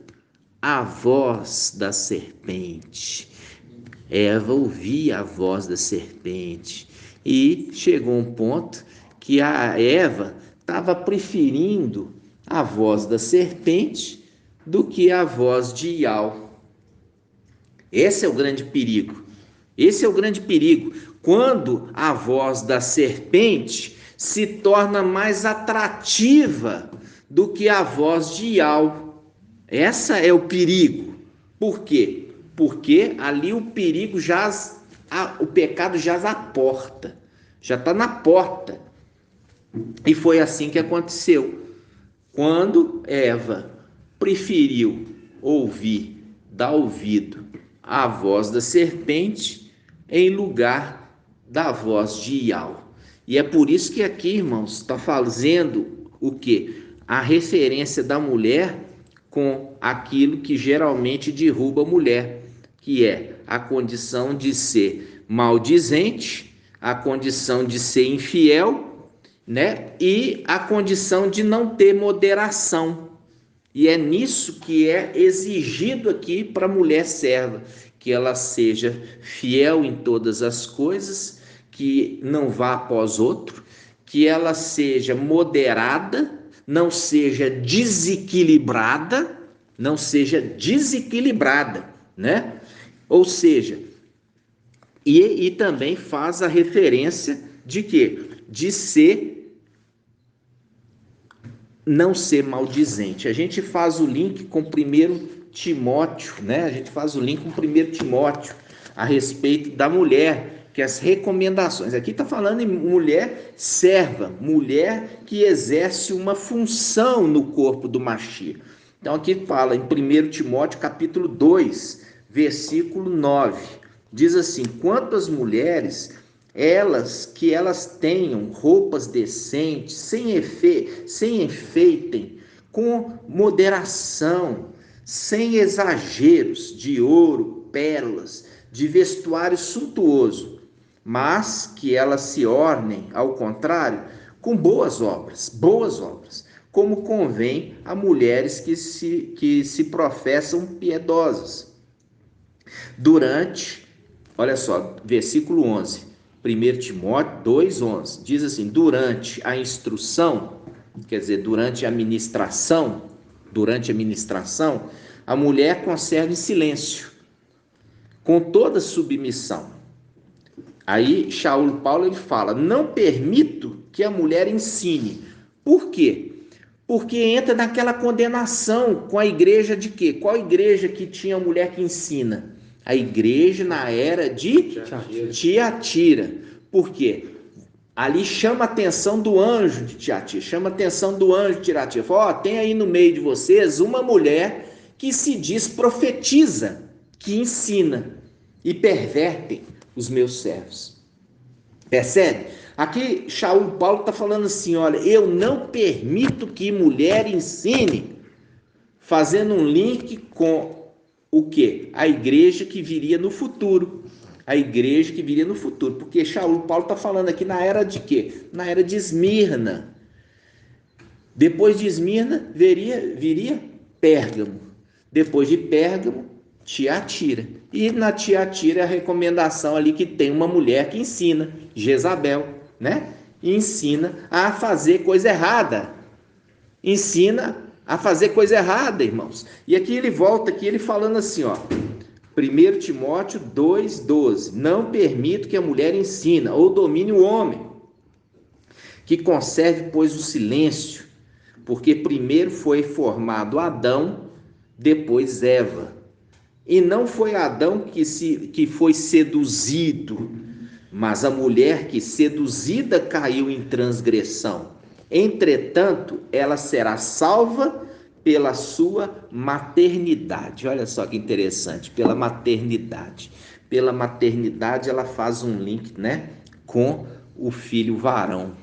a voz da serpente. Eva ouvia a voz da serpente. E chegou um ponto que a Eva estava preferindo a voz da serpente do que a voz de Iau. Esse é o grande perigo. Esse é o grande perigo. Quando a voz da serpente se torna mais atrativa do que a voz de Iau. Esse é o perigo. Por quê? Porque ali o perigo jaz, o pecado jaz à porta. Já está na porta. E foi assim que aconteceu. Quando Eva preferiu dar ouvido à voz da serpente em lugar da voz de Iau. E é por isso que aqui, irmãos, está fazendo o quê? A referência da mulher com aquilo que geralmente derruba a mulher, que é a condição de ser maldizente, a condição de ser infiel, né? E a condição de não ter moderação. E é nisso que é exigido aqui para a mulher serva, que ela seja fiel em todas as coisas, que não vá após outro, que ela seja moderada, não seja desequilibrada, né? Ou seja, e também faz a referência de quê? De não ser maldizente. A gente faz o link com 1 Timóteo, né? A gente faz o link com 1 Timóteo a respeito da mulher, que as recomendações. Aqui está falando em mulher serva, mulher que exerce uma função no corpo do Mashiach. Então aqui fala em 1 Timóteo capítulo 2, versículo 9. Diz assim: quanto às mulheres, que elas tenham roupas decentes, sem enfeitem, com moderação, sem exageros de ouro, pérolas, de vestuário suntuoso, mas que elas se ornem, ao contrário, com boas obras, como convém a mulheres que se professam piedosas. Olha só, versículo 11, 1 Timóteo 2,11, diz assim: durante a instrução, quer dizer, durante a ministração, a mulher conserve silêncio, com toda submissão. Aí Paulo ele fala: não permito que a mulher ensine. Por quê? Porque entra naquela condenação com a igreja de quê? Qual igreja que tinha mulher que ensina? A igreja na era de Tiatira. Por quê? Ali chama a atenção do anjo de Tiatira, Fala: tem aí no meio de vocês uma mulher que se diz profetiza, que ensina e pervertem os meus servos. Percebe? Aqui Paulo está falando assim: olha, eu não permito que mulher ensine, fazendo um link com o quê? A igreja que viria no futuro. Porque Paulo está falando aqui na era de quê? Na era de Esmirna. Depois de Esmirna viria Pérgamo. Depois de Pérgamo, Tiatira. E na Tiatira a recomendação ali que tem uma mulher que ensina, Jezabel, né? E ensina a fazer coisa errada. Irmãos. E aqui ele volta, ele falando assim, ó, 1 Timóteo 2,12, não permito que a mulher ensina ou domine o homem, que conserve, pois, o silêncio, porque primeiro foi formado Adão, depois Eva. E não foi Adão que foi seduzido, mas a mulher que seduzida caiu em transgressão. Entretanto, ela será salva pela sua maternidade. Olha só que interessante, pela maternidade. Pela maternidade ela faz um link, né, com o filho varão,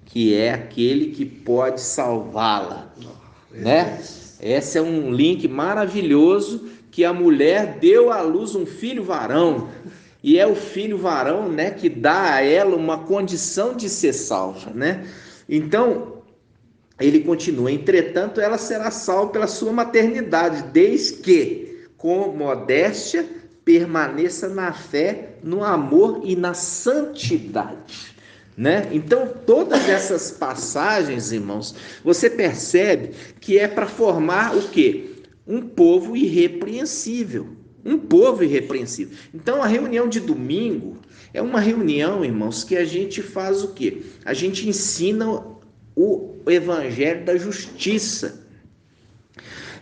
que é aquele que pode salvá-la, né? Esse é um link maravilhoso que a mulher deu à luz um filho varão, e é o filho varão, né, que dá a ela uma condição de ser salva, né? Então, ele continua: entretanto, ela será salva pela sua maternidade, desde que, com modéstia, permaneça na fé, no amor e na santidade, né? Então, todas essas passagens, irmãos, você percebe que é para formar o quê? Um povo irrepreensível. Um povo irrepreensível. Então, a reunião de domingo é uma reunião, irmãos, que a gente faz o quê? A gente ensina o evangelho da justiça,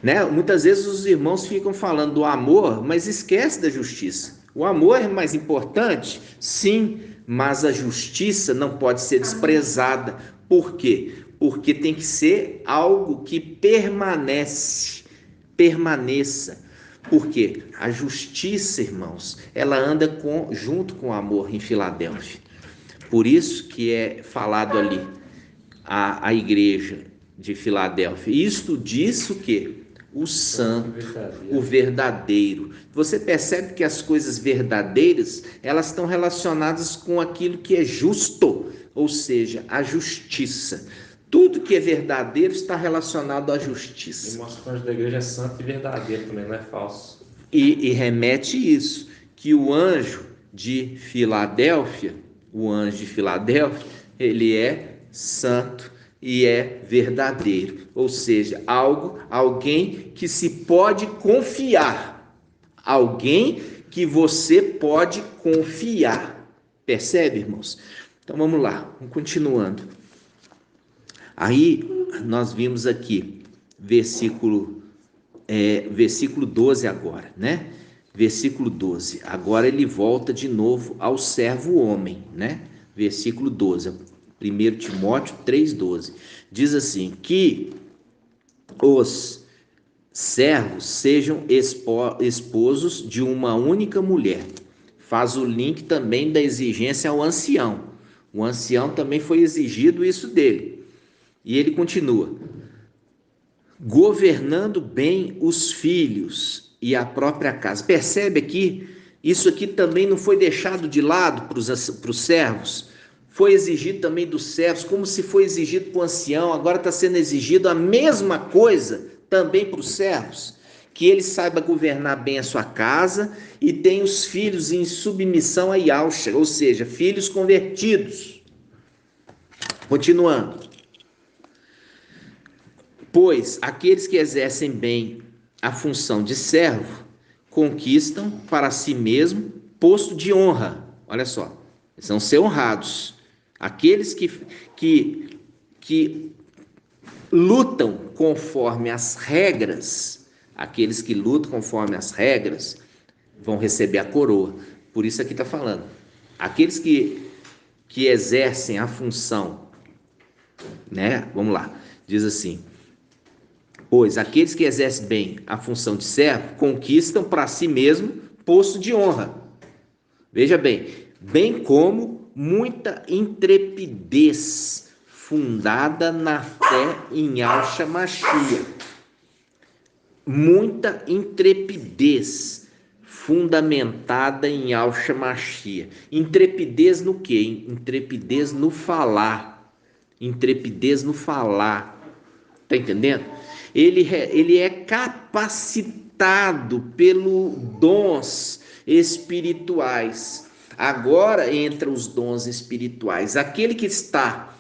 né? Muitas vezes os irmãos ficam falando do amor, mas esquece da justiça. O amor é mais importante? Sim, mas a justiça não pode ser desprezada. Por quê? Porque tem que ser algo que permaneça. Porque a justiça, irmãos, ela anda junto com o amor em Filadélfia. Por isso que é falado ali a igreja de Filadélfia. Isto diz o quê? O santo, o verdadeiro. Você percebe que as coisas verdadeiras, elas estão relacionadas com aquilo que é justo, ou seja, a justiça. Tudo que é verdadeiro está relacionado à justiça. E mostra que o anjo da igreja é santo e verdadeiro também, não é falso. E remete isso, que o anjo de Filadélfia, ele é santo e é verdadeiro, ou seja, alguém que se pode confiar, alguém que você pode confiar. Percebe, irmãos? Então vamos lá, vamos continuando. Aí nós vimos aqui versículo 12 agora, né? Versículo 12. Agora ele volta de novo ao servo homem, né? Versículo 12. 1 Timóteo 3,12. Diz assim: que os servos sejam esposos de uma única mulher. Faz o link também da exigência ao ancião. O ancião também foi exigido isso dele. E ele continua: governando bem os filhos e a própria casa. Percebe aqui? Isso aqui também não foi deixado de lado para os servos. Foi exigido também dos servos, como se foi exigido para o ancião, agora está sendo exigido a mesma coisa também para os servos. Que ele saiba governar bem a sua casa e tenha os filhos em submissão a Yahshua, ou seja, filhos convertidos. Continuando. Pois aqueles que exercem bem a função de servo conquistam para si mesmo posto de honra. Olha só, eles vão ser honrados. Aqueles que lutam conforme as regras, vão receber a coroa. Por isso aqui está falando. Aqueles que exercem a função, né? Vamos lá, diz assim: pois aqueles que exercem bem a função de servo conquistam para si mesmo posto de honra. Veja bem como muita intrepidez fundada na fé em Yahshua Mashiach. Muita intrepidez fundamentada em Yahshua Mashiach. Intrepidez no quê? Intrepidez no falar. Tá entendendo? Ele é capacitado pelos dons espirituais. Agora entra os dons espirituais. Aquele que está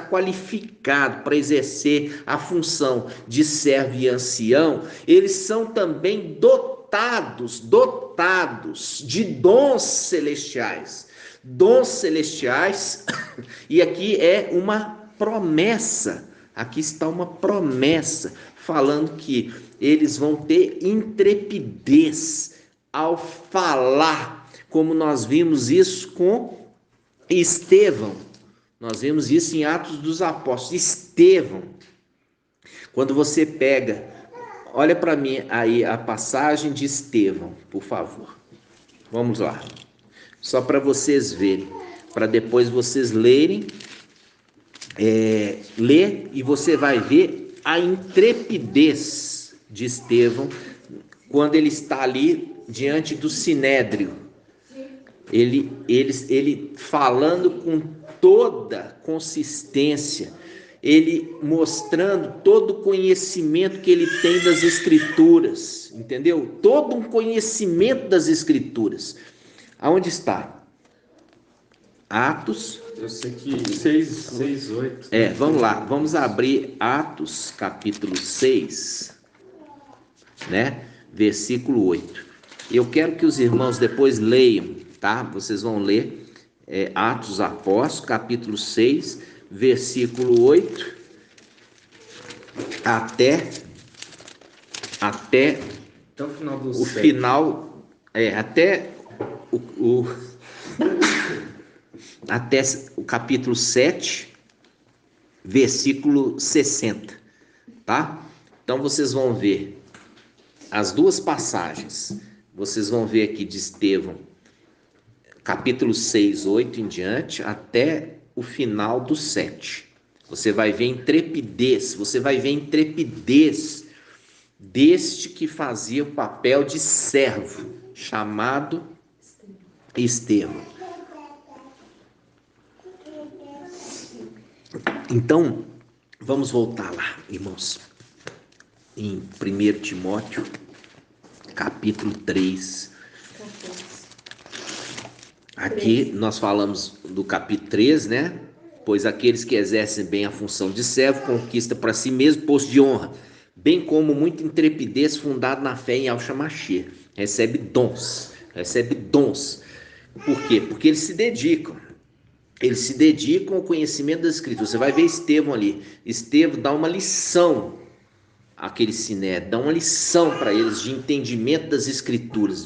qualificado para exercer a função de servo e ancião, eles são também dotados de dons celestiais. E aqui é uma promessa. Aqui está uma promessa falando que eles vão ter intrepidez ao falar, como nós vimos isso com Estevão. Nós vemos isso em Atos dos Apóstolos. Estevão, quando você pega, olha para mim aí a passagem de Estevão, por favor. Vamos lá. Só para vocês verem, para depois vocês lerem, ler, e você vai ver a intrepidez de Estevão, quando ele está ali diante do Sinédrio, ele falando com toda consistência, ele mostrando todo o conhecimento que ele tem das Escrituras, entendeu? Todo um conhecimento das Escrituras. Aonde está? Atos. Eu sei que 6, 8. Vamos lá, vamos abrir Atos capítulo 6, né? Versículo 8. Eu quero que os irmãos depois leiam, tá? Vocês vão ler Atos Apóstolos, capítulo 6, versículo 8, até o final do o final, até até o capítulo 7, versículo 60, tá? Então vocês vão ver as duas passagens. Vocês vão ver aqui de Estevão, capítulo 6, 8 em diante, até o final do 7. Você vai ver intrepidez deste que fazia o papel de servo, chamado Estevão. Então, vamos voltar lá, irmãos, em 1 Timóteo, capítulo 3. Aqui nós falamos do capítulo 3, né? Pois aqueles que exercem bem a função de servo conquista para si mesmo posto de honra, bem como muita intrepidez fundada na fé em Yahshua Mashiach. Recebe dons. Por quê? Porque eles se dedicam ao conhecimento das Escrituras. Você vai ver Estevão ali. Estevão dá uma lição àquele sinédrio, dá uma lição para eles de entendimento das Escrituras,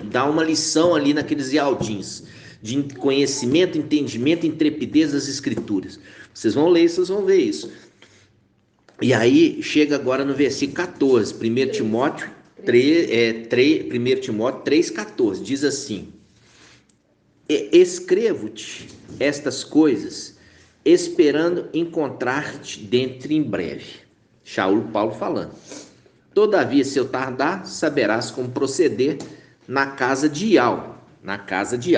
dá uma lição ali naqueles ialdins, de conhecimento, entendimento, intrepidez das Escrituras. Vocês vão ler, vocês vão ver isso. E aí, chega agora no versículo 14, 1 Timóteo 3,14, diz assim: escrevo-te estas coisas, esperando encontrar-te dentro em breve. Paulo falando. Todavia, se eu tardar, saberás como proceder na casa de Ial.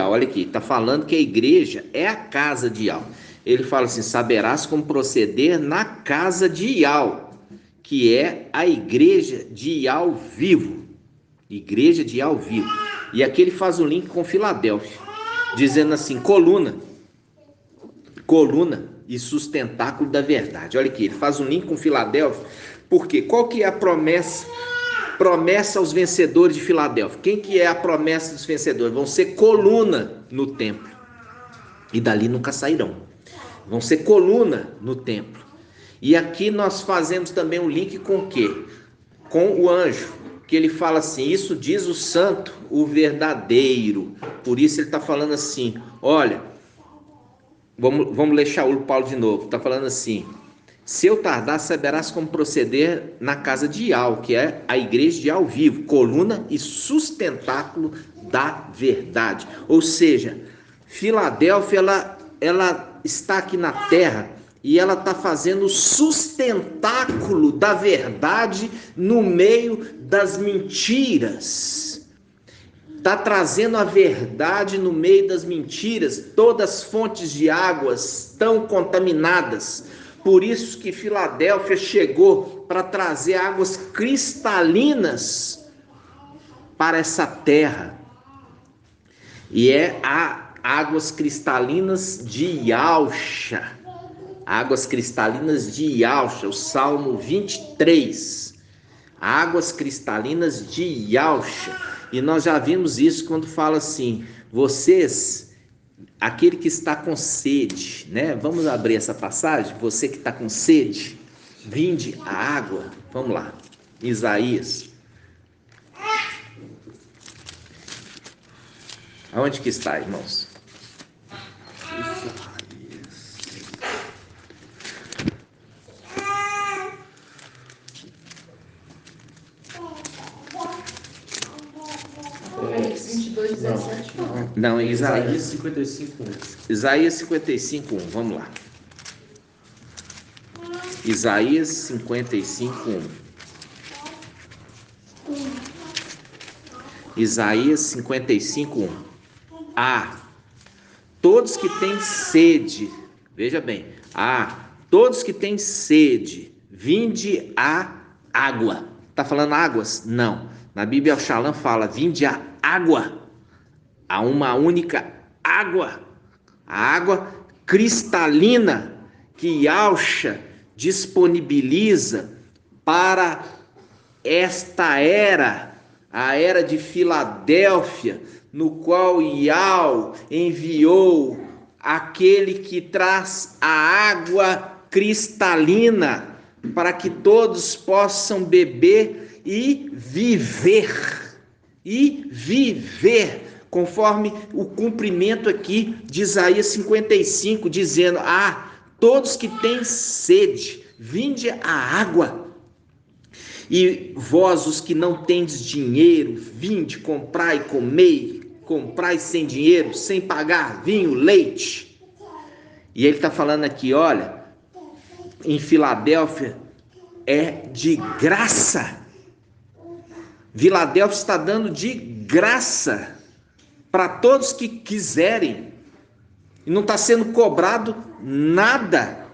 Olha aqui, está falando que a igreja é a casa de Ial. Ele fala assim: saberás como proceder na casa de Ial, que é a igreja de Ial vivo. E aqui ele faz o link com Filadélfia, dizendo assim: coluna e sustentáculo da verdade. Olha aqui, ele faz um link com Filadélfia, porque qual que é a promessa? Promessa aos vencedores de Filadélfia. Quem que é a promessa dos vencedores? Vão ser coluna no templo, e dali nunca sairão. Vão ser coluna no templo. E aqui nós fazemos também um link com o quê? Com o anjo, que ele fala assim: isso diz o santo, o verdadeiro. Por isso ele está falando assim, olha, vamos ler Paulo de novo, está falando assim: se eu tardar, saberás como proceder na casa de Ial, que é a igreja de Ial vivo, coluna e sustentáculo da verdade. Ou seja, Filadélfia, ela está aqui na terra e ela está fazendo o sustentáculo da verdade no meio das mentiras. Está trazendo a verdade no meio das mentiras. Todas as fontes de águas estão contaminadas. Por isso que Filadélfia chegou para trazer águas cristalinas para essa terra. E águas cristalinas de Yahshua. Águas cristalinas de Yahshua, o Salmo 23. Águas cristalinas de Yahshua. E nós já vimos isso quando fala assim: vocês, aquele que está com sede, né? Vamos abrir essa passagem. Você que está com sede, vinde a água. Vamos lá, Isaías. Aonde que está, irmãos? Não, é Isaías 55. Isaías 55, 1, vamos lá. Isaías 55, 1. Isaías 55:1. Todos que têm sede, veja bem, todos que têm sede, vinde a água. Está falando águas? Não. Na Bíblia, o Shalom fala, vinde a água. Há uma única água. A água cristalina que Yahshua disponibiliza para esta era, a era de Filadélfia, no qual Yahweh enviou aquele que traz a água cristalina para que todos possam beber e viver, conforme o cumprimento aqui de Isaías 55, dizendo, todos que têm sede, vinde a água, e vós os que não tendes dinheiro, vinde, comprai e comei, comprai sem dinheiro, sem pagar vinho, leite. E ele está falando aqui, olha, em Filadélfia é de graça. Filadélfia está dando de graça para todos que quiserem. E não está sendo cobrado nada.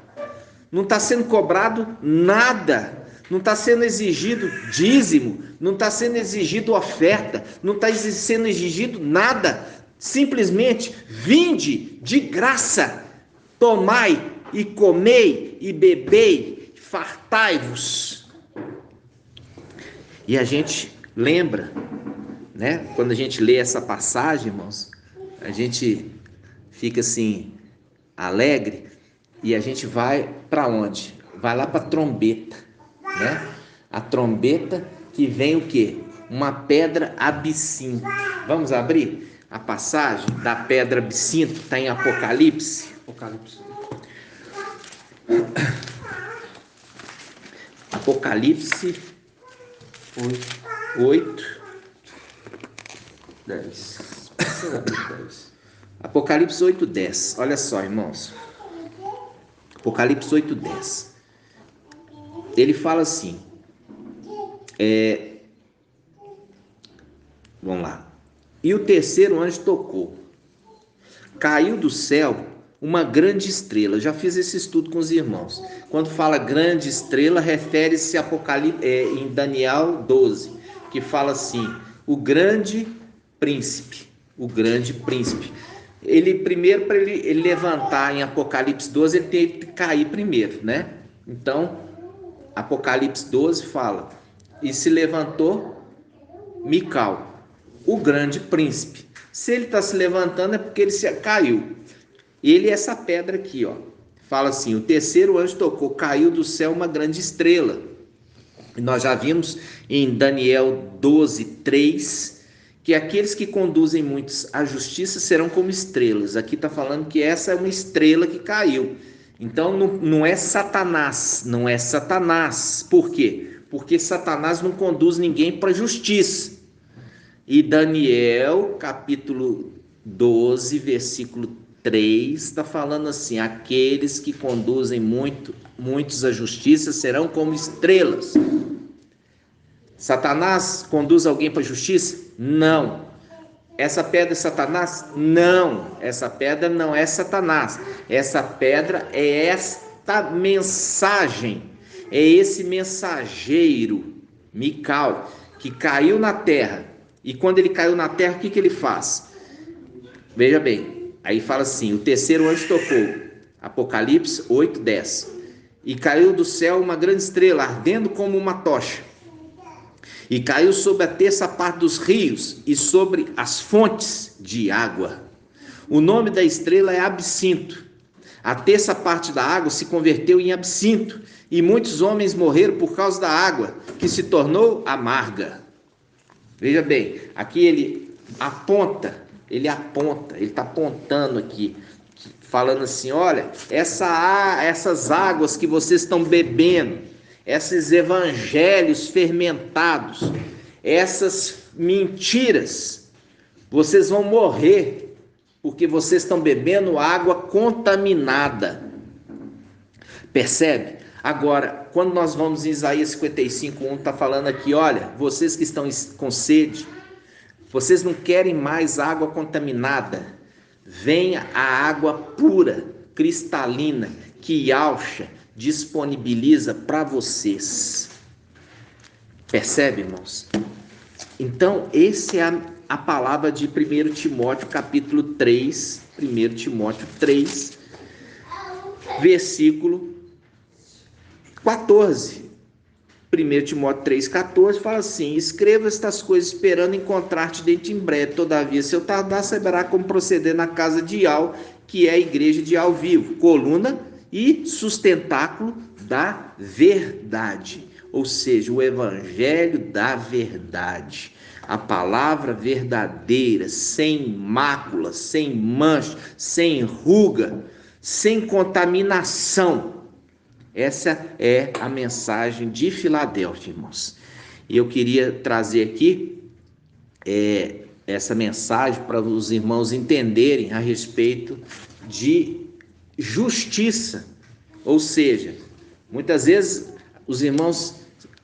Não está sendo cobrado nada. Não está sendo exigido dízimo. Não está sendo exigido oferta. Não está sendo exigido nada. Simplesmente, vinde de graça. Tomai e comei e bebei. Fartai-vos. E a gente lembra, né? Quando a gente lê essa passagem, irmãos, a gente fica assim, alegre, e a gente vai para onde? Vai lá para a trombeta, né? A trombeta que vem o quê? Uma pedra absinto. Vamos abrir a passagem da pedra absinto, está em Apocalipse. Apocalipse 8, 10. Apocalipse 8:10. Olha só, irmãos. Apocalipse 8:10. Ele fala assim. Vamos lá. E o terceiro anjo tocou. Caiu do céu uma grande estrela. Já fiz esse estudo com os irmãos. Quando fala grande estrela, refere-se a Apocalipse, em Daniel 12, que fala assim, o grande príncipe. Ele primeiro, para ele levantar em Apocalipse 12, ele teve que cair primeiro, né? Então, Apocalipse 12 fala, e se levantou Mical, o grande príncipe. Se ele está se levantando é porque ele caiu. Ele é essa pedra aqui, ó. Fala assim, o terceiro anjo tocou, caiu do céu uma grande estrela. E nós já vimos em Daniel 12:3, que aqueles que conduzem muitos à justiça serão como estrelas. Aqui está falando que essa é uma estrela que caiu. Então não é Satanás, Por quê? Porque Satanás não conduz ninguém para a justiça. E Daniel, capítulo 12, versículo 3, está falando assim, aqueles que conduzem muitos à justiça serão como estrelas. Satanás conduz alguém para a justiça? Não. Essa pedra é Satanás? Não. Essa pedra não é Satanás. Essa pedra é esta mensagem. É esse mensageiro, Mical, que caiu na terra. E quando ele caiu na terra, o que ele faz? Veja bem, aí fala assim, o terceiro anjo tocou, Apocalipse 8:10, e caiu do céu uma grande estrela, ardendo como uma tocha, e caiu sobre a terça parte dos rios e sobre as fontes de água. O nome da estrela é absinto. A terça parte da água se converteu em absinto, e muitos homens morreram por causa da água, que se tornou amarga. Veja bem, aqui ele está apontando aqui, falando assim, olha, essas águas que vocês estão bebendo, esses evangelhos fermentados, essas mentiras, vocês vão morrer, porque vocês estão bebendo água contaminada. Percebe? Agora, quando nós vamos em Isaías 55:1, está falando aqui, olha, vocês que estão com sede, Vocês não querem mais água contaminada. Venha a água pura, cristalina, que Yahshua disponibiliza para vocês. Percebe, irmãos? Então, essa é a palavra de 1 Timóteo, capítulo 3, 1 Timóteo 3, versículo 14. 1 Timóteo 3,14 fala assim: escreva estas coisas esperando encontrar-te dentro em breve. Todavia, se eu tardar, saberá como proceder na casa de Yahweh, que é a igreja de Yahweh vivo, coluna e sustentáculo da verdade. Ou seja, o evangelho da verdade. A palavra verdadeira, sem mácula, sem mancha, sem ruga, sem contaminação. Essa é a mensagem de Filadélfia, irmãos. E eu queria trazer aqui essa mensagem para os irmãos entenderem a respeito de justiça. Ou seja, muitas vezes os irmãos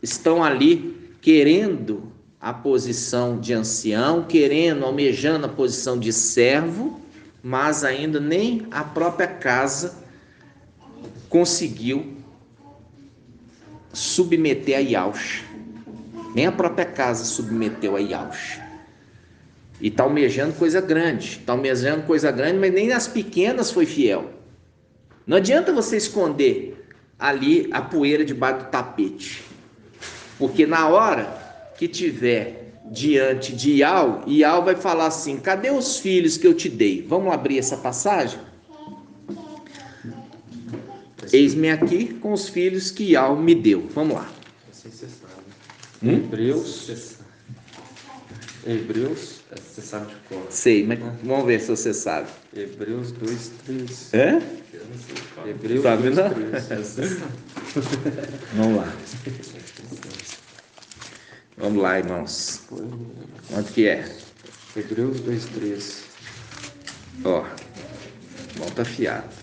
estão ali querendo a posição de ancião, querendo, almejando a posição de servo, mas ainda nem a própria casa conseguiu submeter a Yahshua. Nem a própria casa submeteu a Yahshua. E está almejando coisa grande. Está almejando coisa grande, mas nem nas pequenas foi fiel. Não adianta você esconder ali a poeira debaixo do tapete. Porque na hora que tiver diante de Yahweh vai falar assim: cadê os filhos que eu te dei? Vamos abrir essa passagem? Eis-me aqui com os filhos que Yahweh me deu. Vamos lá. Assim você sabe. Hebreus, você sabe de cor. Sei, mas vamos ver se você sabe. Hebreus 2:3. É? Eu não sei. Hebreus Sabe 2:3. Vamos lá. Vamos lá, irmãos. Onde que é? Hebreus 2:3. Ó, volta afiado.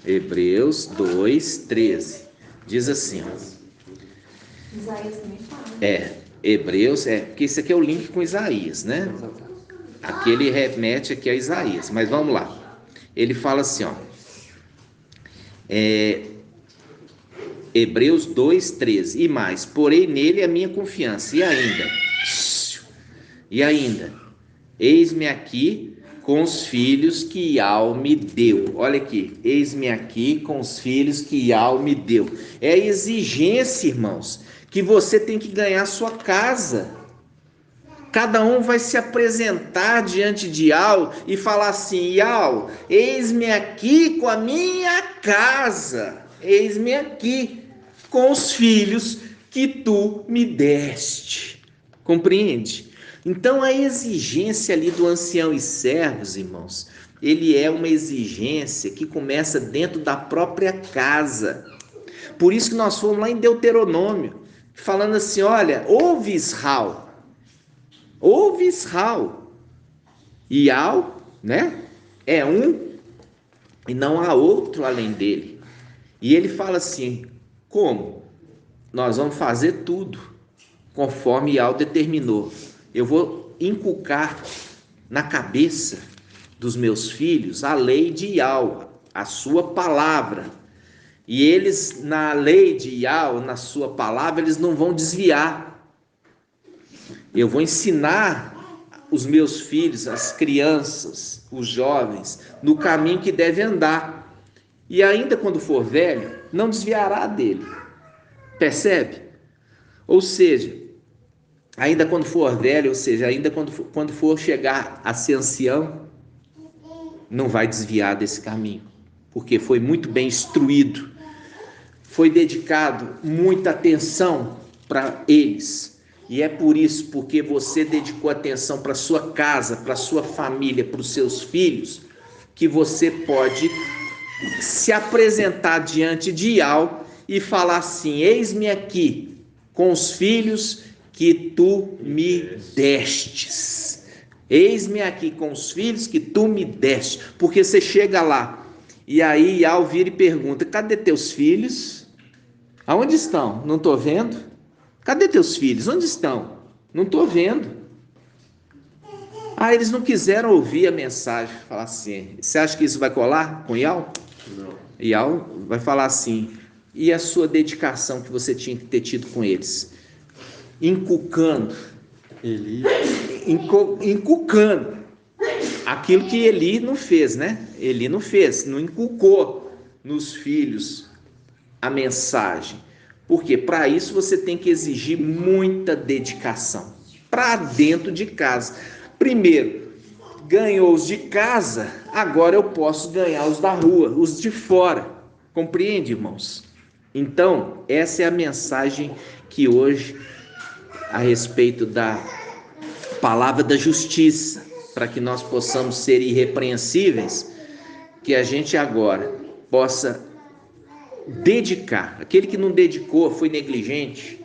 Hebreus 2:13. Diz assim, ó. Isaías também fala. Hebreus, porque isso aqui é o link com Isaías, né? Aqui ele remete aqui a Isaías, mas vamos lá. Ele fala assim, ó. Hebreus 2:13. E mais, porém nele a minha confiança. E ainda, eis-me aqui com os filhos que Yahweh me deu. Olha aqui, eis-me aqui com os filhos que Yahweh me deu. É a exigência, irmãos, que você tem que ganhar sua casa. Cada um vai se apresentar diante de Yahweh e falar assim: Yahweh, eis-me aqui com a minha casa. Eis-me aqui com os filhos que tu me deste. Compreende? Então a exigência ali do ancião e servos, irmãos, ele é uma exigência que começa dentro da própria casa. Por isso que nós fomos lá em Deuteronômio, falando assim: olha, ouve Israel, Yahweh, né? É um e não há outro além dele. E ele fala assim: como? Nós vamos fazer tudo conforme Yahweh determinou. Eu vou inculcar na cabeça dos meus filhos a lei de Yahweh, a sua palavra. E eles, na lei de Yahweh, na sua palavra, eles não vão desviar. Eu vou ensinar os meus filhos, as crianças, os jovens, no caminho que deve andar. E ainda quando for velho, não desviará dele. Percebe? Ou seja, ainda quando for velho, ou seja, ainda quando for chegar a ser ancião, não vai desviar desse caminho, porque foi muito bem instruído, foi dedicado muita atenção para eles. E é por isso, porque você dedicou atenção para sua casa, para sua família, para os seus filhos, que você pode se apresentar diante de Yahweh e falar assim: eis-me aqui com os filhos que tu me destes. Eis-me aqui com os filhos que tu me deste. Porque você chega lá e aí Yahweh vira e pergunta: cadê teus filhos? Aonde estão? Não estou vendo. Cadê teus filhos? Onde estão? Não estou vendo. Ah, eles não quiseram ouvir a mensagem. Falar assim, você acha que isso vai colar com Ial? Não. Ial vai falar assim, e a sua dedicação que você tinha que ter tido com eles? Inculcando, Eli. inculcando aquilo que Eli não fez, né? Eli não fez, não inculcou nos filhos a mensagem. Porque para isso você tem que exigir muita dedicação para dentro de casa. Primeiro, ganhou os de casa, agora eu posso ganhar os da rua, os de fora. Compreende, irmãos? Então, essa é a mensagem que hoje, a respeito da palavra da justiça, para que nós possamos ser irrepreensíveis, que a gente agora possa dedicar. Aquele que não dedicou, foi negligente,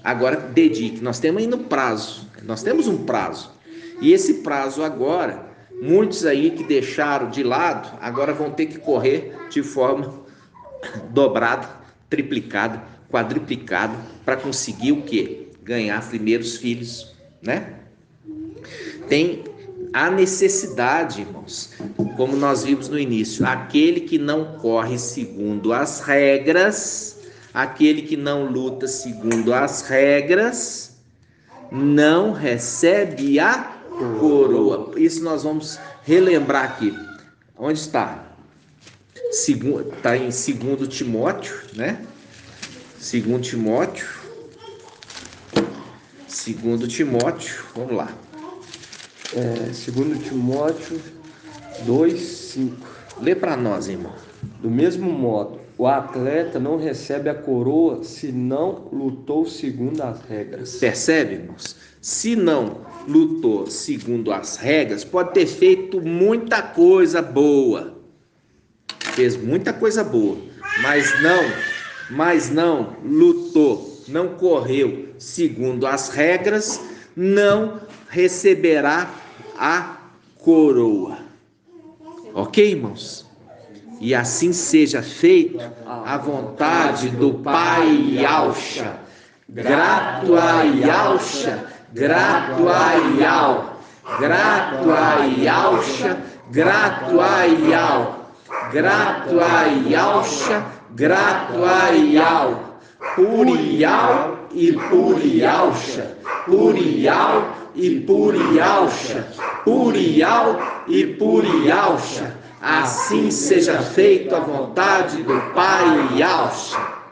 agora dedique. Nós temos ainda um prazo, nós temos um prazo, e esse prazo agora, muitos aí que deixaram de lado, agora vão ter que correr de forma dobrada, triplicada, quadruplicada, para conseguir o quê? Ganhar primeiros filhos, né? Tem a necessidade, irmãos, como nós vimos no início, aquele que não corre segundo as regras, aquele que não luta segundo as regras, não recebe a coroa. Isso nós vamos relembrar aqui. Onde está? Está em 2 Timóteo, né? 2 Timóteo, vamos lá. 2 Timóteo 2:5. Lê para nós, irmão. Do mesmo modo, o atleta não recebe a coroa se não lutou segundo as regras. Percebe, irmãos? Se não lutou segundo as regras, pode ter feito muita coisa boa, fez muita coisa boa, mas não lutou, não correu segundo as regras, não receberá a coroa. Ok, irmãos? E assim seja feito a vontade do Pai Yahshua. Grato a Yahshua, grato a Yahweh, grato a Yahshua, grato a Yahweh, grato a Yahshua, grato a Yahweh, por Yahweh e por Yahshua, por Yahweh e por Yahshua, por Yahweh e por Yahshua. Assim seja feito a vontade do Pai Yahshua.